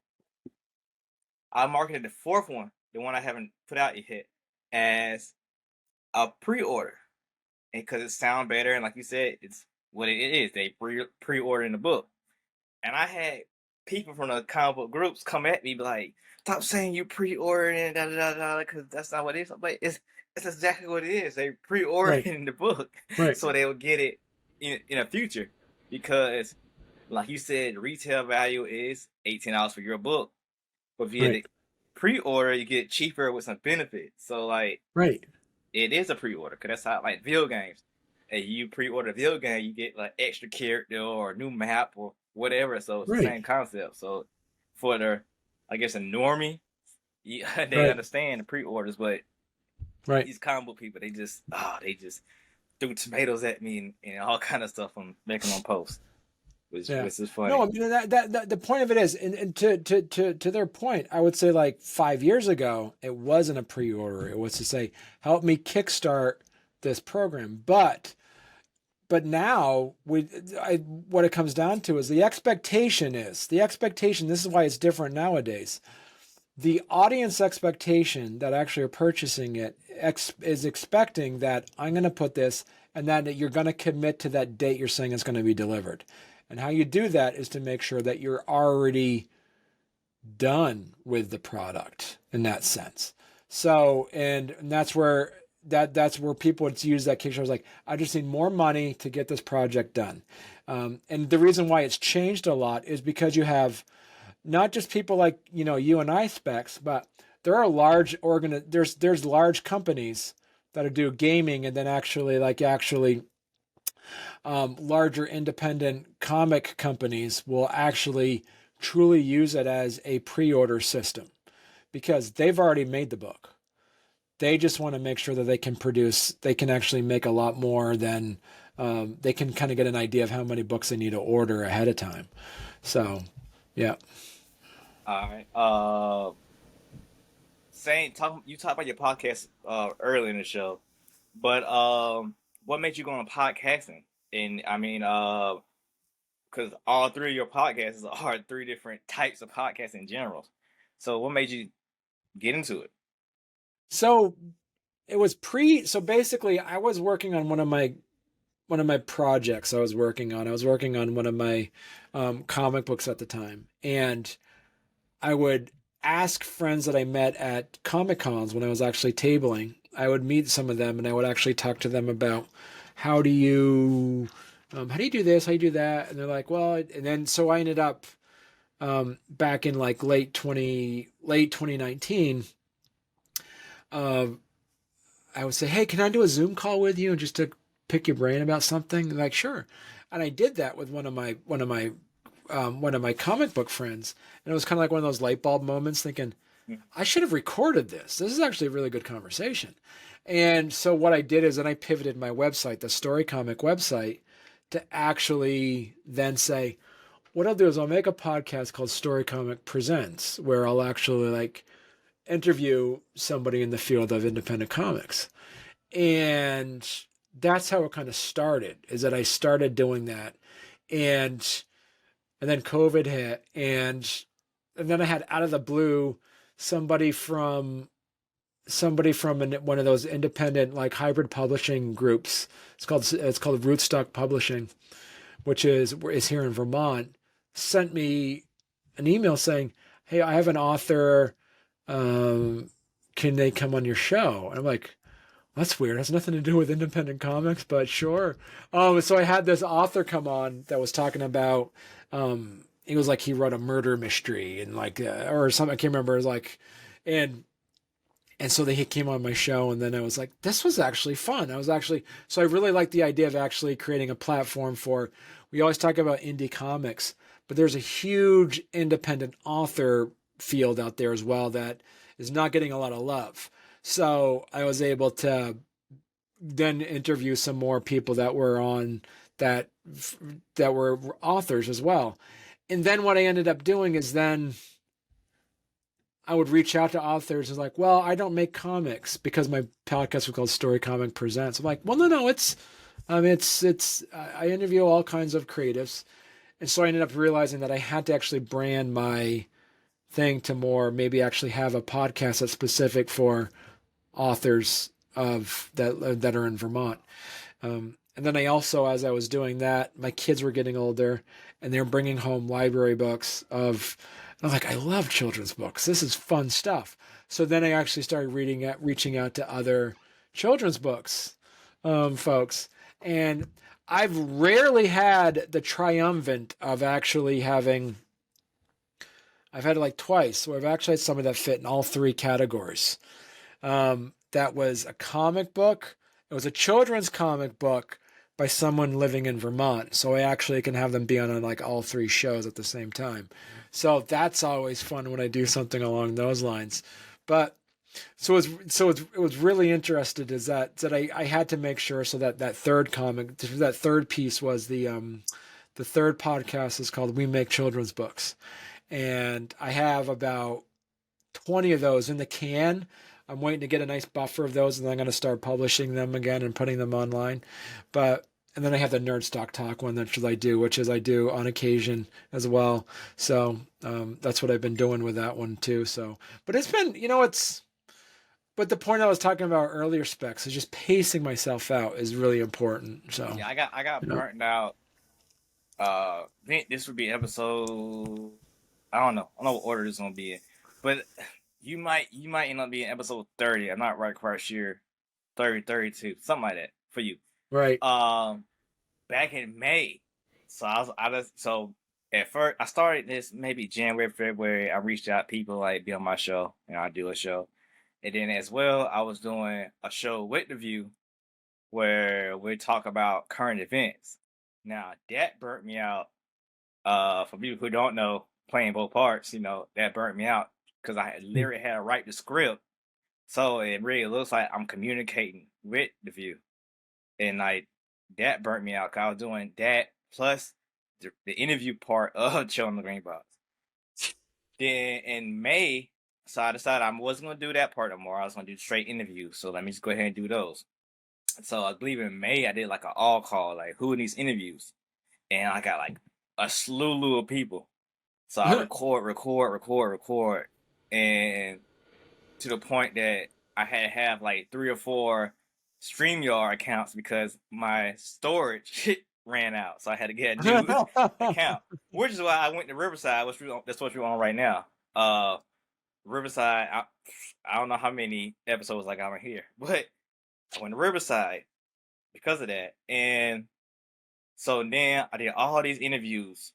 I marketed the fourth one, the one I haven't put out yet, as a pre-order. And because it sounds better, and like you said, it's what it is. They pre-ordering the book. And I had people from the comic book groups come at me, be like, "Stop saying you pre-ordering, da da da da," because that's not what it is. But it's exactly what it is. They right, pre-ordering the book, right, so they will get it in the future. Because, like you said, retail value is $18 for your book, but if you get right, it pre-order, you get cheaper with some benefits. So like right, it is a pre-order because that's how like video games. And you pre-order a video game, you get like extra character or a new map or whatever. So it's the right, same concept. So for the, I guess a normie, yeah, they right, understand the pre-orders, but right. these comic book people, they just threw tomatoes at me and all kind of stuff on making on posts, Yeah. which is No, funny. I mean that the point of it is, and to their point, I would say like 5 years ago, it wasn't a pre-order. It was to say, help me kickstart this program. But now what it comes down to is the expectation. This is why it's different nowadays. The audience expectation that actually are purchasing it is expecting that I'm going to put this and that you're going to commit to that date you're saying it's going to be delivered. And how you do that is to make sure that you're already done with the product in that sense. So, and that's where that's where people would use that Kickstarter like, I just need more money to get this project done. And the reason why it's changed a lot is because you have not just people like you and I, Specs, but there are there's large companies that do gaming, and then actually larger independent comic companies will actually truly use it as a pre-order system because they've already made the book. They just want to make sure that they can actually make a lot more than they can kind of get an idea of how many books they need to order ahead of time. So, yeah. All right. You talked about your podcast early in the show, but what made you go on podcasting? And I mean, because all three of your podcasts are three different types of podcasts in general. So what made you get into it? So it was so basically I was working on one of my projects I was working on one of my comic books at the time, and I would ask friends that I met at Comic Cons when I was actually tabling. I would meet some of them and I would actually talk to them about how do you do this, how do you do that, and they're like, well, and then so I ended up back in like late 2019. I would say, hey, can I do a Zoom call with you and just to pick your brain about something? They're like, sure. And I did that with one of my comic book friends, and it was kind of like one of those light bulb moments, thinking, I should have recorded this. This is actually a really good conversation. And so what I did is then I pivoted my website, the Story Comic website, to actually then say, what I'll do is I'll make a podcast called Story Comic Presents, where I'll actually like interview somebody in the field of independent comics. And that's how it kind of started, is that I started doing that. And then COVID hit, and then I had out of the blue somebody from somebody from one of those independent like hybrid publishing groups. It's called Rootstock Publishing, which is here in Vermont, sent me an email saying, "Hey, I have an author. Um, can they come on your show?" And I'm like, "That's weird. It has nothing to do with independent comics, but sure." So I had this author come on that was talking about. He was like he wrote a murder mystery and like or something. I can't remember. It was like, and so he came on my show, and then I was like, this was actually fun. So I really like the idea of actually creating a platform for, we always talk about indie comics, but there's a huge independent author field out there as well that is not getting a lot of love. So I was able to then interview some more people that were on that, that were authors as well. And then what I ended up doing is then I would reach out to authors and like, well, I don't make comics because my podcast was called Story Comic Presents. I'm like, well, no, I interview all kinds of creatives. And so I ended up realizing that I had to actually brand my thing to more, maybe actually have a podcast that's specific for authors of that are in Vermont. And then I also, as I was doing that, my kids were getting older and they were bringing home library books of, and I'm like, I love children's books. This is fun stuff. So then I actually started reaching out to other children's books, folks. And I've rarely had the triumvirate of actually having, I've had it like twice where I've actually had somebody that fit in all three categories. That was a comic book. It was a children's comic book by someone living in Vermont. So I actually can have them be on like all three shows at the same time. So that's always fun when I do something along those lines. But it was really interested is that I had to make sure so that third comic, that third piece was the third podcast is called We Make Children's Books. And I have about 20 of those in the can. I'm waiting to get a nice buffer of those, and then I'm going to start publishing them again and putting them online. And then I have the Nerdstock Talk one that I do on occasion as well. So that's what I've been doing with that one too. So, but it's been, but the point I was talking about earlier, Specs, is just pacing myself out is really important. So Yeah, I got burnt out. I think this would be episode. I don't know what order this is gonna be in, but you might end up being episode 30. I'm not right quite sure. 30, 32, something like that for you. right, Back in May. So at first I started this maybe January, February. I reached out to people like be on my show, I do a show. And then as well, I was doing a show with the View where we talk about current events. Now that burnt me out. For people who don't know, playing both parts, that burnt me out because I literally had to write the script. So it really looks like I'm communicating with the View, and like that burnt me out because I was doing that plus the interview part of Chilling the Green Box. Then in May, so I decided I wasn't gonna do that part no more. I was gonna do straight interviews. So let me just go ahead and do those. So I believe in May I did like an all call, like who in these interviews, and I got like a slew of people. So I record, and to the point that I had to have like 3 or 4 StreamYard accounts because my storage ran out. So I had to get a new account, which is why I went to Riverside, that's what we're on right now. Riverside, I don't know how many episodes I got on here, but I went to Riverside because of that. And so then I did all these interviews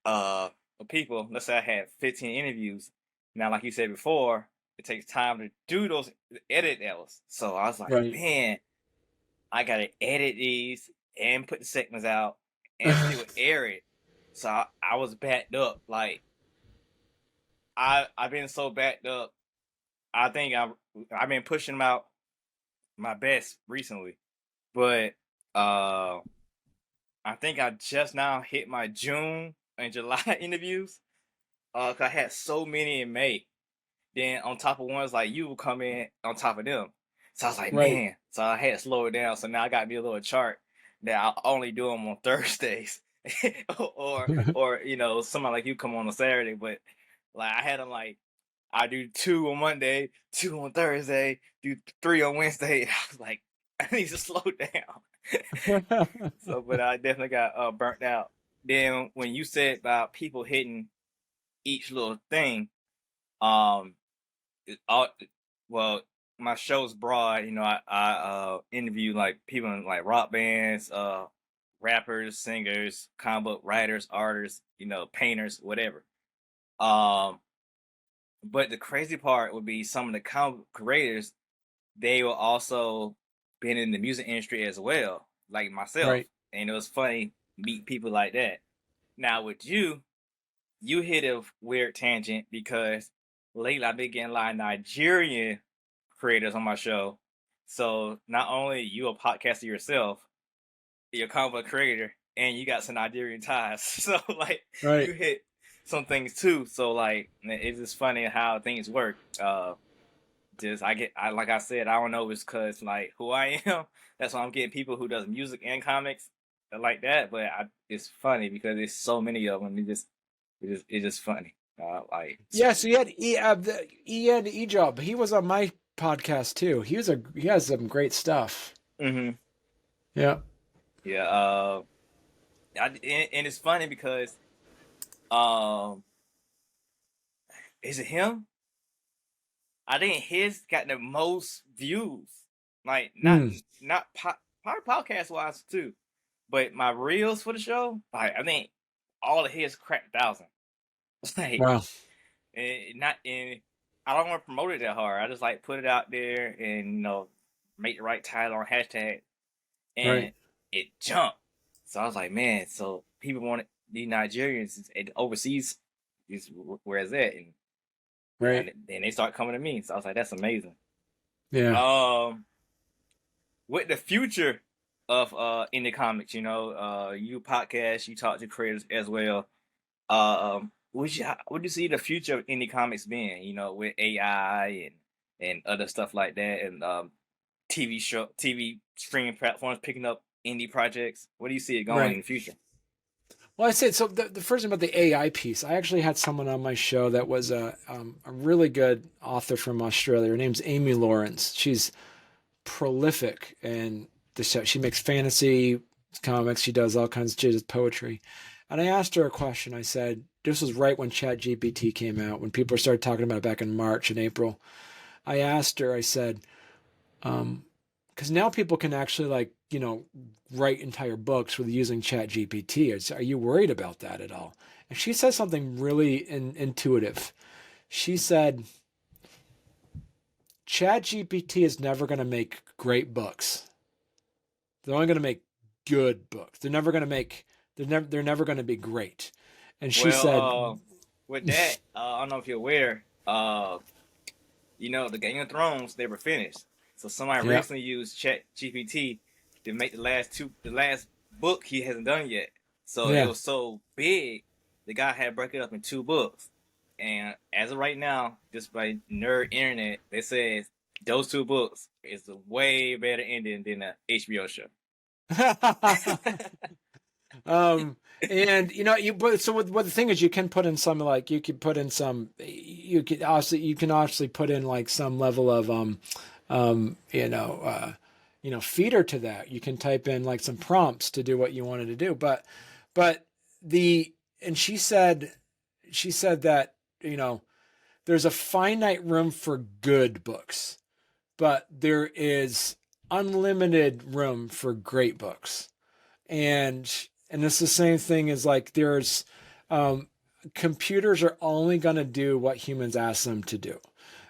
with people. Let's say I had 15 interviews. Now, like you said before, it takes time to do those, edit those. So I was like, right. man, I gotta edit these and put the segments out and still air it. So I was backed up. Like I've been so backed up. I think I've been pushing them out my best recently, but I think I just now hit my June and July interviews. 'Cause I had so many in May. Then on top of ones like you will come in on top of them. So I was like, Right. man. So I had to slow it down. So now I got me a little chart that I only do them on Thursdays, or somebody like you come on a Saturday. But like I had them like I do 2 on Monday, 2 on Thursday, do 3 on Wednesday. I was like, I need to slow down. So, but I definitely got burnt out. Then when you said about people hitting each little thing, um, all, well, my show's broad. You know, I interview like people in like rock bands, rappers, singers, comic book writers, artists, you know, painters, whatever. Um, but the crazy part would be some of the comic book creators. They were also been in the music industry as well, like myself, Right. and it was funny meet people like that. Now with you hit a weird tangent because lately I've been getting a lot of Nigerian creators on my show. So not only you a podcaster yourself, you're a comic book creator, and you got some Nigerian ties. So like Right. you hit some things too. So like it's just funny how things work. Just I like I said, I don't know if it's cause like who I am. That's why I'm getting people who does music and comics like that. But it's funny because there's so many of them. It's just funny. Like Yeah, so he had Ejob. He was on my podcast too. He has some great stuff. hmm Yeah. yeah. And it's funny because um, is it him? I think his got the most views. Like Hmm. not probably podcast wise too, but my reels for the show, like I think all of his cracked 1,000. Like Wow. not in. I don't want to promote it that hard. I just like put it out there and make the right title on hashtag, Right. and it jumped. So I was like, man, so people want the Nigerians overseas is where it's at, and Right. then they start coming to me. So I was like, that's amazing. Yeah. Um, with the future of indie comics, you podcast, you talk to creators as well. Would you see the future of indie comics being? With AI and other stuff like that, and TV streaming platforms picking up indie projects. Where do you see it going in Right. the future? Well, I said so. The first thing about the AI piece, I actually had someone on my show that was a really good author from Australia. Her name's Amy Lawrence. She's prolific and she makes fantasy comics. She does all kinds. She does poetry. And I asked her a question. I said, this was right when ChatGPT came out, when people started talking about it back in March and April. I asked her, I said, because now people can actually write entire books with using ChatGPT. Are you worried about that at all? And she said something really intuitive. She said, ChatGPT is never going to make great books. They're only going to make good books. They're never going to be great. And she Well, said, with that, I don't know if you're aware. The Game of Thrones they were finished, so somebody yeah, recently used Chat GPT to make the last book he hasn't done yet. So it yeah. was so big, the guy had to break it up in 2 books. And as of right now, just by nerd internet, they says those 2 books is a way better ending than the HBO show. um, and but so what the thing is, you can put in some you could put in some, you can obviously put in like some level of um, you know, uh, feeder to that. You can type in like some prompts to do what you wanted to do, but and she said that there's a finite room for good books, but there is unlimited room for great books. And it's the same thing as like there's computers are only going to do what humans ask them to do.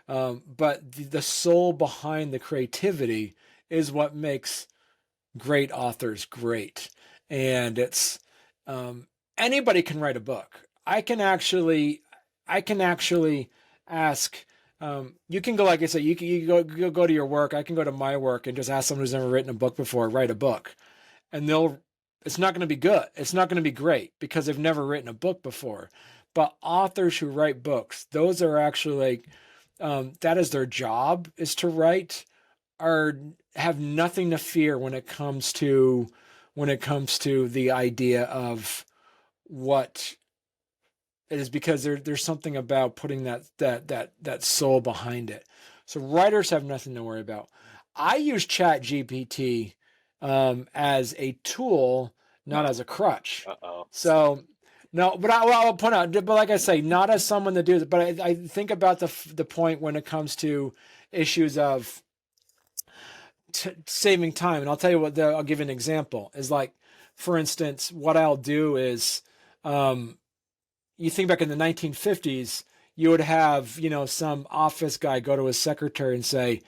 But the soul behind the creativity is what makes great authors great. And it's anybody can write a book. I can actually ask. You can go, like I said, you go to your work. I can go to my work and just ask someone who's never written a book before, write a book, and it's not going to be good. It's not going to be great because they've never written a book before. But authors who write books, those are actually that is their job, is to write, are have nothing to fear when it comes to the idea of what it is because there's something about putting that soul behind it. So writers have nothing to worry about. I use Chat GPT as a tool, not as a crutch. Uh-oh. So no, but I'll point out, but like I say, not as someone to do it, but I think about the point when it comes to issues of saving time. And I'll tell you what, I'll give you an example is like, for instance, what I'll do is, you think back in the 1950s, you would have, some office guy go to his secretary and say,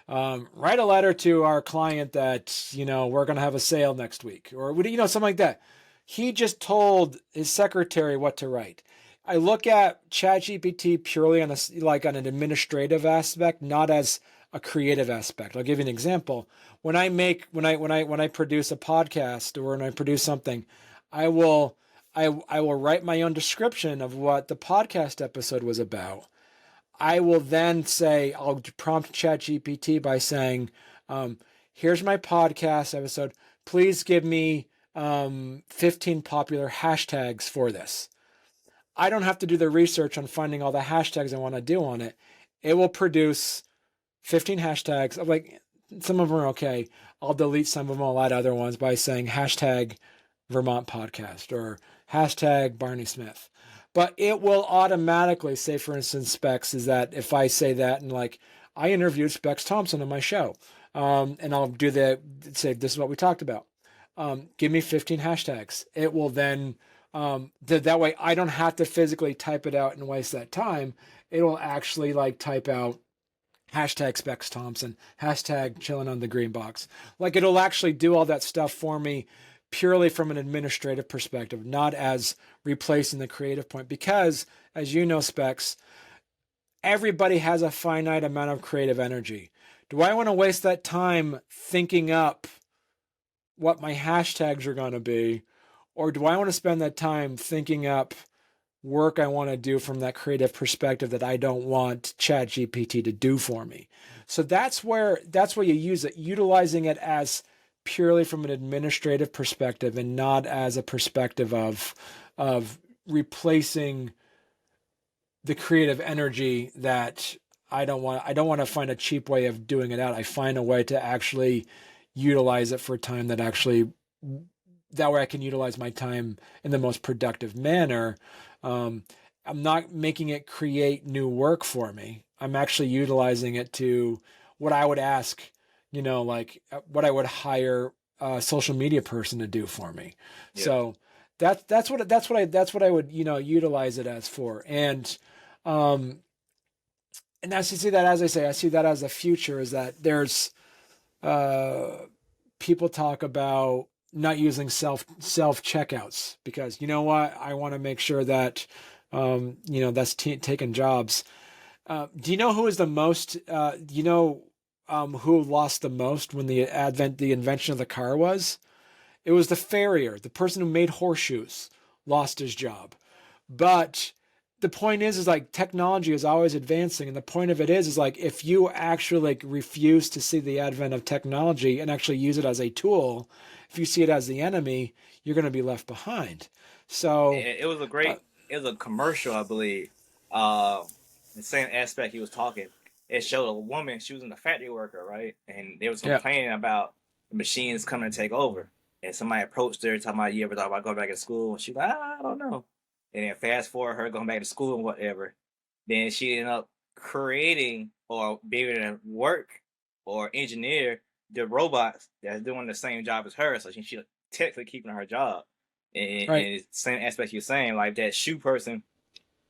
write a letter to our client that, we're going to have a sale next week, or, something like that. He just told his secretary what to write. I look at ChatGPT purely on an administrative aspect, not as a creative aspect. I'll give you an example. When I produce a podcast or when I produce something, I will write my own description of what the podcast episode was about. I will then say, I'll prompt ChatGPT by saying, here's my podcast episode. Please give me 15 popular hashtags for this. I don't have to do the research on finding all the hashtags I want to do on it. It will produce 15 hashtags. I'm like, some of them are okay. I'll delete some of them. I'll add other ones by saying hashtag Vermont podcast or hashtag Barney Smith. But it will automatically say, for instance, Specks is that if I say that and like, I interviewed Specks Thompson on my show, and I'll say, this is what we talked about. Give me 15 hashtags. It will then, that way I don't have to physically type it out and waste that time. It will actually like type out hashtag Specks Thompson, hashtag chilling on the green box. Like it'll actually do all that stuff for me purely from an administrative perspective, not as replacing the creative point. Because as you know, Specks, everybody has a finite amount of creative energy. Do I want to waste that time thinking up what my hashtags are going to be? Or do I want to spend that time thinking up work I want to do from that creative perspective that I don't want ChatGPT to do for me? So that's where you use it, utilizing it as purely from an administrative perspective and not as a perspective of replacing the creative energy that I don't want to find a cheap way of doing it out. I find a way to actually utilize it for time that way I can utilize my time in the most productive manner. I'm not making it create new work for me. I'm actually utilizing it to what I would ask, like what I would hire a social media person to do for me. Yeah. So that's what I would, utilize it as for. And I see that, as I say, I see that as a future is that there's, people talk about not using self checkouts because you know what, I want to make sure that, that's taking jobs. Do you know who is the most, who lost the most when the invention of the car was? It was the farrier, the person who made horseshoes lost his job. But the point is like technology is always advancing. And the point of it is like, if you actually like refuse to see the advent of technology and actually use it as a tool, if you see it as the enemy, you're going to be left behind. So it was it was a commercial, I believe. The same aspect he was talking. It showed a woman, she was in a factory worker, right? And they was complaining about the machines coming to take over. And somebody approached her talking about, you ever thought about going back to school? And she's like, I don't know. And then fast forward her going back to school and whatever. Then she ended up creating or being able to work or engineer the robots that's doing the same job as her. So she's technically keeping her job. And the same aspect you're saying, like that shoe person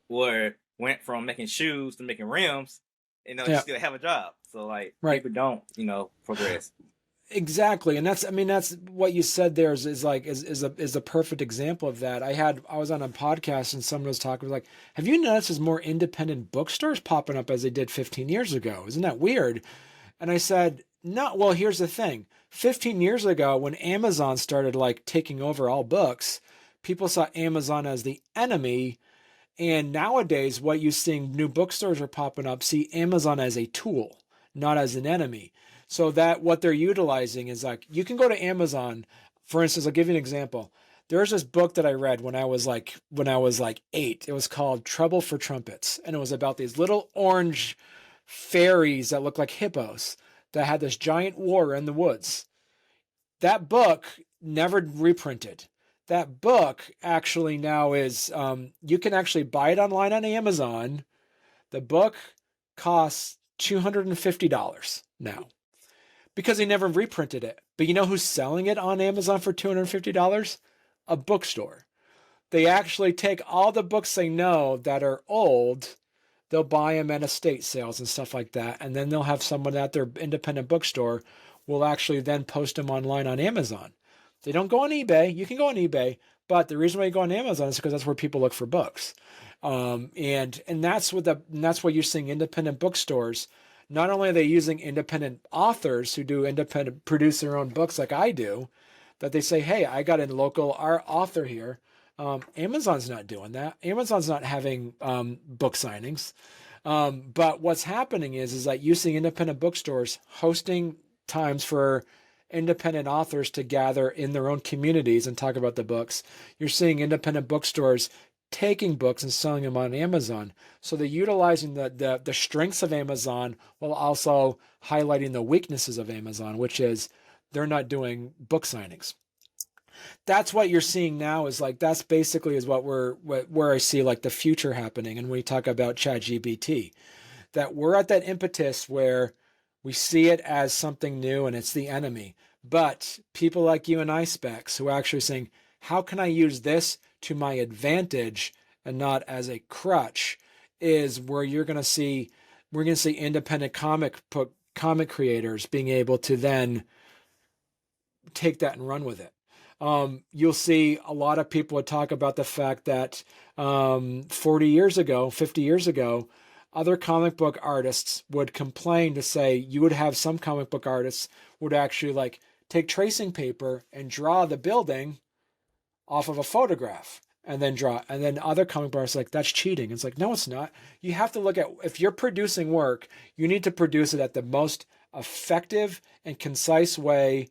went from making shoes to making rims, and you still have a job. So like people don't, progress. Exactly. And that's what you said there is a perfect example of that. I was on a podcast and someone was talking, like, have you noticed there's more independent bookstores popping up as they did 15 years ago? Isn't that weird? And I said, no, well, here's the thing. 15 years ago, when Amazon started like taking over all books, people saw Amazon as the enemy. And nowadays, what you're seeing, new bookstores are popping up, see Amazon as a tool, not as an enemy. So that what they're utilizing is like, you can go to Amazon, for instance, I'll give you an example. There's this book that I read when I was like 8. It was called Trouble for Trumpets, and it was about these little orange fairies that look like hippos that had this giant war in the woods. That book never reprinted. That book actually now is you can actually buy it online on Amazon. The book costs $250 now because they never reprinted it. But you know who's selling it on Amazon for $250? A bookstore. They actually take all the books they know that are old, they'll buy them at estate sales and stuff like that, and then they'll have someone at their independent bookstore will actually then post them online on Amazon. They don't go on eBay. You can go on eBay, but the reason why you go on Amazon is because that's where people look for books. And that's why you're seeing independent bookstores. Not only are they using independent authors who do independent produce their own books like I do, that they say, hey, I got a local art author here. Amazon's not doing that. Amazon's not having book signings. But what's happening is that you see independent bookstores hosting times for independent authors to gather in their own communities and talk about the books. You're seeing independent bookstores taking books and selling them on Amazon. So they're utilizing the strengths of Amazon while also highlighting the weaknesses of Amazon, which is they're not doing book signings. That's what you're seeing now is like that's basically is where I see like the future happening. And when we talk about ChatGPT, that we're at that impetus where we see it as something new and it's the enemy. But people like you and I, Specks, who are actually saying, how can I use this to my advantage and not as a crutch, is where we're going to see independent comic creators being able to then take that and run with it. You'll see a lot of people would talk about the fact that 40 years ago, 50 years ago, other comic book artists would complain to say you would have some comic book artists would actually like take tracing paper and draw the building off of a photograph and then draw. And then other comic book artists like, that's cheating. It's like, no, it's not. You have to look at, if you're producing work, you need to produce it at the most effective and concise way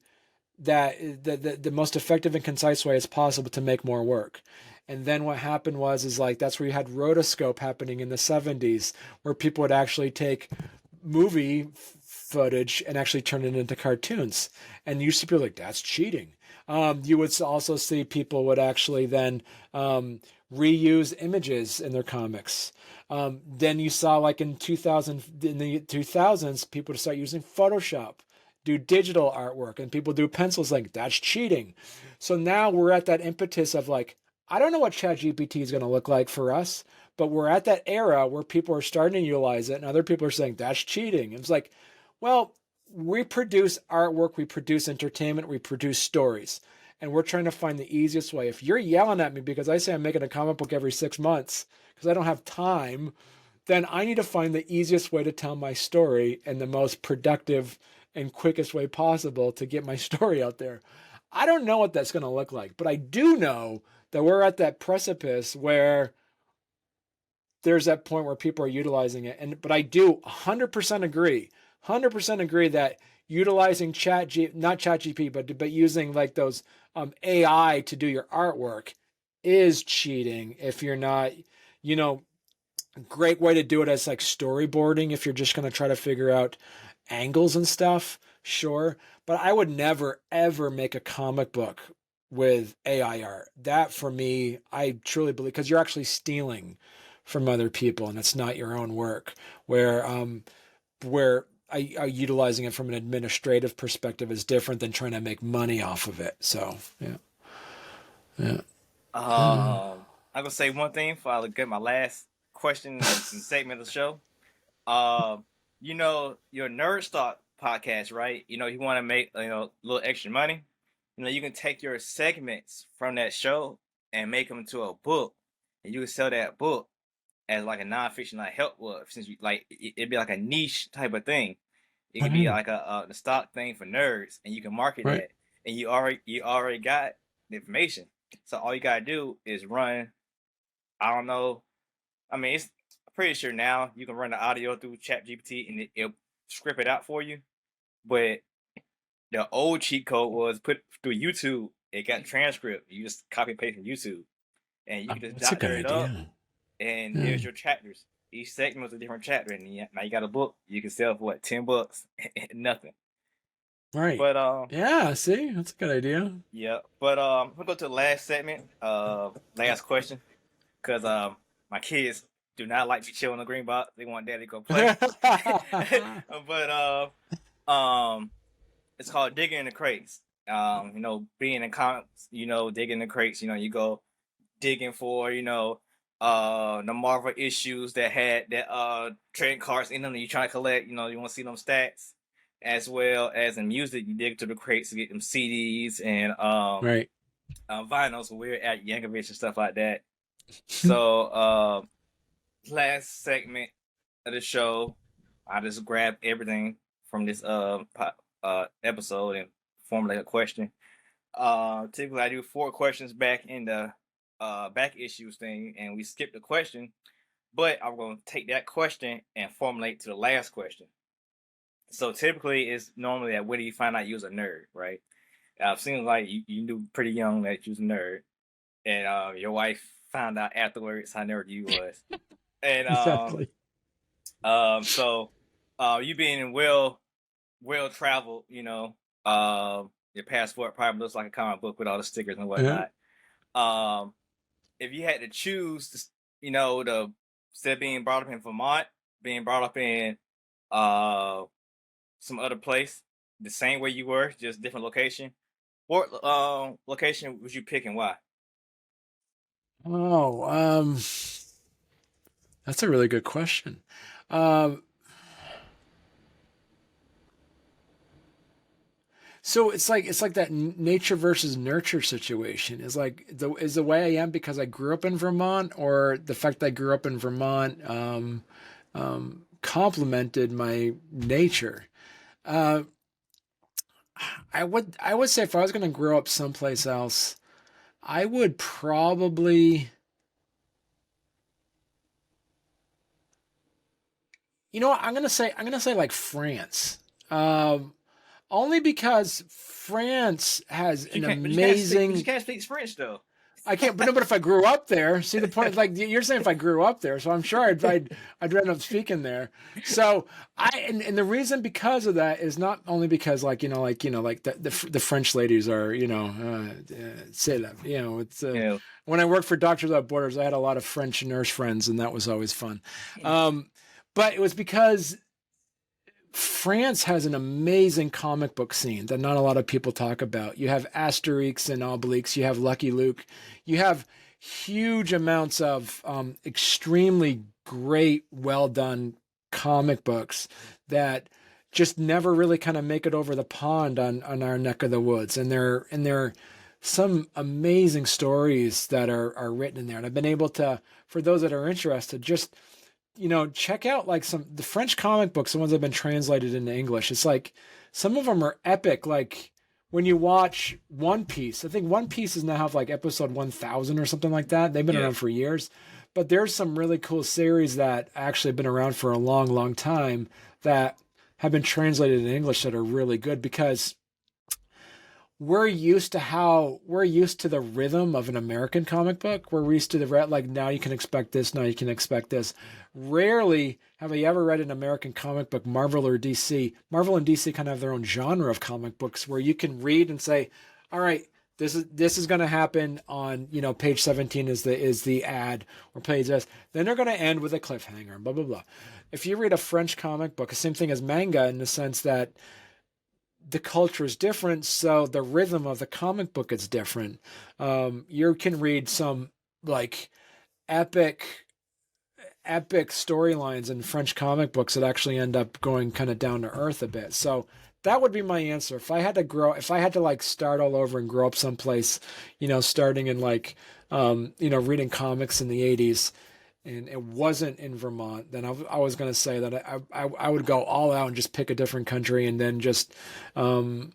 that the most effective and concise way as possible to make more work. And then what happened is like that's where you had rotoscope happening in the 70s, where people would actually take movie footage and actually turn it into cartoons. And you used to be like, that's cheating. You would also see people would actually then reuse images in their comics. Then you saw like in the 2000s, people would start using Photoshop, do digital artwork, and people do pencils. Like, that's cheating. So now we're at that impetus of like, I don't know what ChatGPT is going to look like for us, but we're at that era where people are starting to utilize it and other people are saying that's cheating. And it's like, well, we produce artwork, we produce entertainment, we produce stories, and we're trying to find the easiest way. If you're yelling at me because I say I'm making a comic book every 6 months because I don't have time, then I need to find the easiest way to tell my story and the most productive and quickest way possible to get my story out there. I don't know what that's going to look like, but I do know that we're at that precipice where there's that point where people are utilizing it. But I do 100% agree that utilizing not ChatGPT, but using like those AI to do your artwork is cheating if you're not, great way to do it as like storyboarding if you're just going to try to figure out angles and stuff, sure. But I would never, ever make a comic book with AI art. That for me, I truly believe, because you're actually stealing from other people and it's not your own work, where utilizing it from an administrative perspective is different than trying to make money off of it. So, yeah. Yeah. I'm gonna say one thing before I get my last question and segment of the show. Your Nerdstock podcast, right? You want to make a little extra money. You can take your segments from that show and make them into a book, and you can sell that book as like a nonfiction, like help book. Since you like, it'd be like a niche type of thing. It could be like the stock thing for nerds, and you can market that, and you already got the information. So all you gotta do is run. I don't know. I mean, it's pretty sure now you can run the audio through ChatGPT and it'll script it out for you. But the old cheat code was put through YouTube It got transcript. You just copy and paste from YouTube, and you can just That's a good doctor it up. idea. And Yeah. there's your chapters. Each segment was a different chapter, and now you got a book you can sell for what, $10? Nothing. Right. But Yeah, see? That's a good idea. yeah. But we'll go to the last segment. Last question, because my kids do not like me chilling on the green box. They want daddy to go play. But it's called digging in the crates. Being in comics, digging the crates. You go digging for the Marvel issues that had that trading cards in them that you trying to collect. You want to see them stats, as well as in music. You dig to the crates to get them CDs and Right. vinyls. We're at Yankovic and stuff like that. So last segment of the show, I just grabbed everything from this episode and formulate a question. Typically I do 4 questions back in the back issues thing, and we skip the question, but I'm going to take that question and formulate to the last question. So typically it's normally that when do you find out you was a nerd, right? It seems like you knew pretty young that you was a nerd, and your wife found out afterwards how nerd you was. And Exactly. so you being well traveled, your passport probably looks like a comic book with all the stickers and whatnot. If you had to choose, to instead of being brought up in Vermont, being brought up in some other place, the same way you were, just different location, what location would you pick and why? Oh, that's a really good question. Um, so it's like that nature versus nurture situation. Is like the way I am because I grew up in Vermont, or the fact that I grew up in Vermont complemented my nature. Uh, I would say if I was going to grow up someplace else, I would probably, what, I'm gonna say like France. Only because France has an You amazing. can't speak French though. I can't, but no, but if I grew up there, see the point? Like you're saying, if I grew up there, so I'm sure I'd end up speaking there. So and the reason because of that is not only because like the French ladies are say that it's Yeah. when I worked for Doctors Without Borders, I had a lot of French nurse friends, and that was always fun. But it was because France has an amazing comic book scene that not a lot of people talk about. You have Asterix and Obelix, you have Lucky Luke, you have huge amounts of extremely great, well done comic books that just never really kind of make it over the pond on our neck of the woods. And they're some amazing stories that are written in there. And I've been able to, for those that are interested, just check out like the French comic books, the ones that have been translated into English. It's like some of them are epic. Like when you watch One Piece, I think One Piece is now have like episode 1000 or something like that. They've been around for years, but there's some really cool series that actually have been around for a long, long time that have been translated in English that are really good because we're used to the rhythm of an American comic book. We're used to like now you can expect this, now you can expect this. Rarely have I ever read an American comic book, Marvel or DC. Marvel and DC kind of have their own genre of comic books where you can read and say, all right, this is going to happen on page 17 is the ad, or page this. Then they're going to end with a cliffhanger, blah blah blah. If you read a French comic book, the same thing as manga in the sense that the culture is different, so the rhythm of the comic book is different. You can read some like epic storylines in French comic books that actually end up going kind of down to earth a bit. So that would be my answer. If I had to like start all over and grow up someplace, starting in like, reading comics in the 80s, and it wasn't in Vermont, then I was going to say that I would go all out and just pick a different country, and then just, and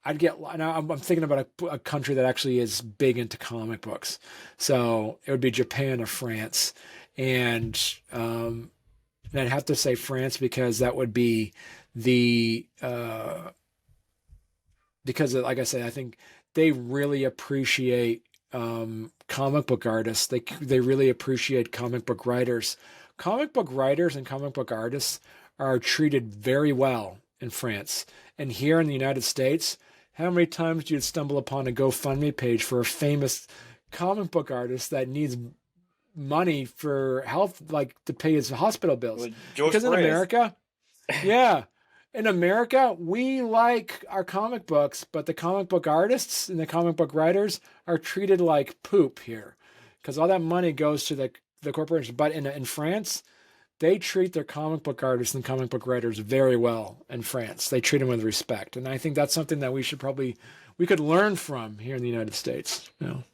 I'd get, and I'm thinking about a country that actually is big into comic books. So it would be Japan or France. And I'd have to say France because that would be the, because, like I say, I think they really appreciate comic book artists. They really appreciate comic book writers. Comic book writers and comic book artists are treated very well in France. And here in the United States, how many times do you stumble upon a GoFundMe page for a famous comic book artist that needs money for health, like to pay his hospital bills? George Because in Perez. America, yeah, in America, we like our comic books, but the comic book artists and the comic book writers are treated like poop here, because all that money goes to the corporation. But in France, they treat their comic book artists and comic book writers very well in France. They treat them with respect. And I think that's something that we could learn from here in the United States. You know?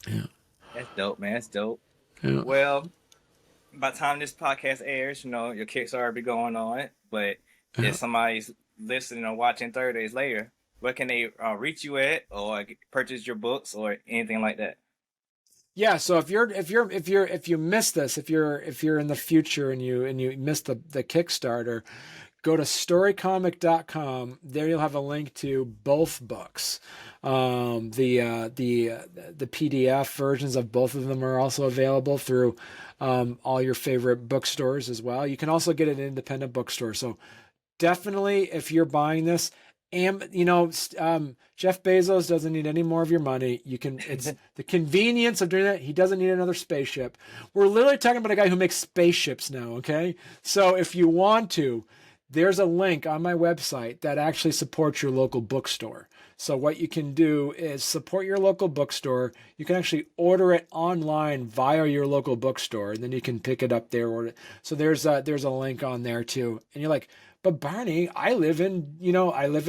Yeah. That's dope, man. That's dope. Yeah. Well, by the time this podcast airs, your Kickstarter will be going on it. But if somebody's listening or watching 30 days later, where can they reach you at, or purchase your books, or anything like that? Yeah, so if you miss this, if you're in the future and you missed the Kickstarter, go to storycomic.com. There you'll have a link to both books. The PDF versions of both of them are also available through all your favorite bookstores as well. You can also get it in independent bookstores. So definitely, if you're buying this, Jeff Bezos doesn't need any more of your money. It's the convenience of doing that. He doesn't need another spaceship. We're literally talking about a guy who makes spaceships now. Okay. So if you want to, there's a link on my website that actually supports your local bookstore. So what you can do is support your local bookstore. You can actually order it online via your local bookstore, and then you can pick it up there. So there's a link on there too. And you're like, but Barney, I live in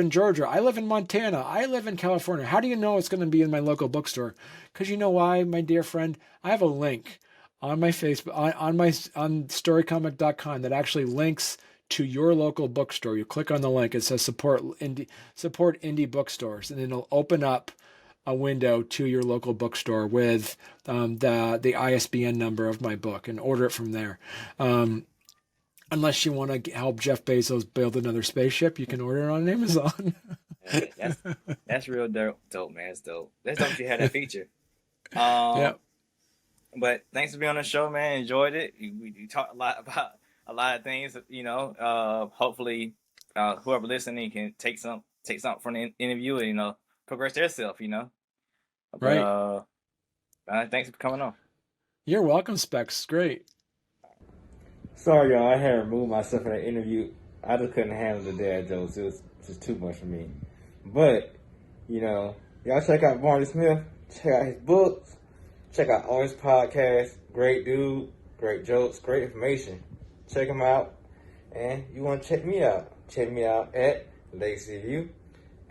Georgia. I live in Montana. I live in California. How do you know it's going to be in my local bookstore? Because you know why, my dear friend? I have a link on my Facebook, on storycomic.com that actually links to your local bookstore. You click on the link. It says support indie bookstores, and it'll open up a window to your local bookstore with the ISBN number of my book, and order it from there. Unless you want to help Jeff Bezos build another spaceship, you can order it on Amazon. That's real dope, man. It's dope. That's dope you had that feature. Yeah. But thanks for being on the show, man. Enjoyed it. We talked a lot about a lot of things. Hopefully, whoever listening can take something from the interview and progress themselves. Right. Thanks for coming on. You're welcome, Specks. Great. Sorry, y'all. I had removed myself from that interview. I just couldn't handle the dad jokes. It was just too much for me. But, y'all check out Barney Smith. Check out his books. Check out all his podcasts. Great dude. Great jokes. Great information. Check him out. And you want to check me out. Check me out at Legacy View.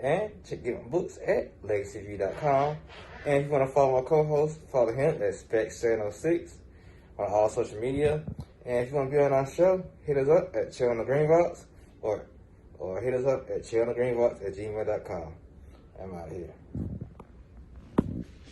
And get my books at legacyview.com. And if you want to follow my co-host, follow him at Specks706 on all social media. And if you want to be on our show, hit us up at chillonthegreenbox or hit us up at chillonthegreenbox@gmail.com. I'm out of here.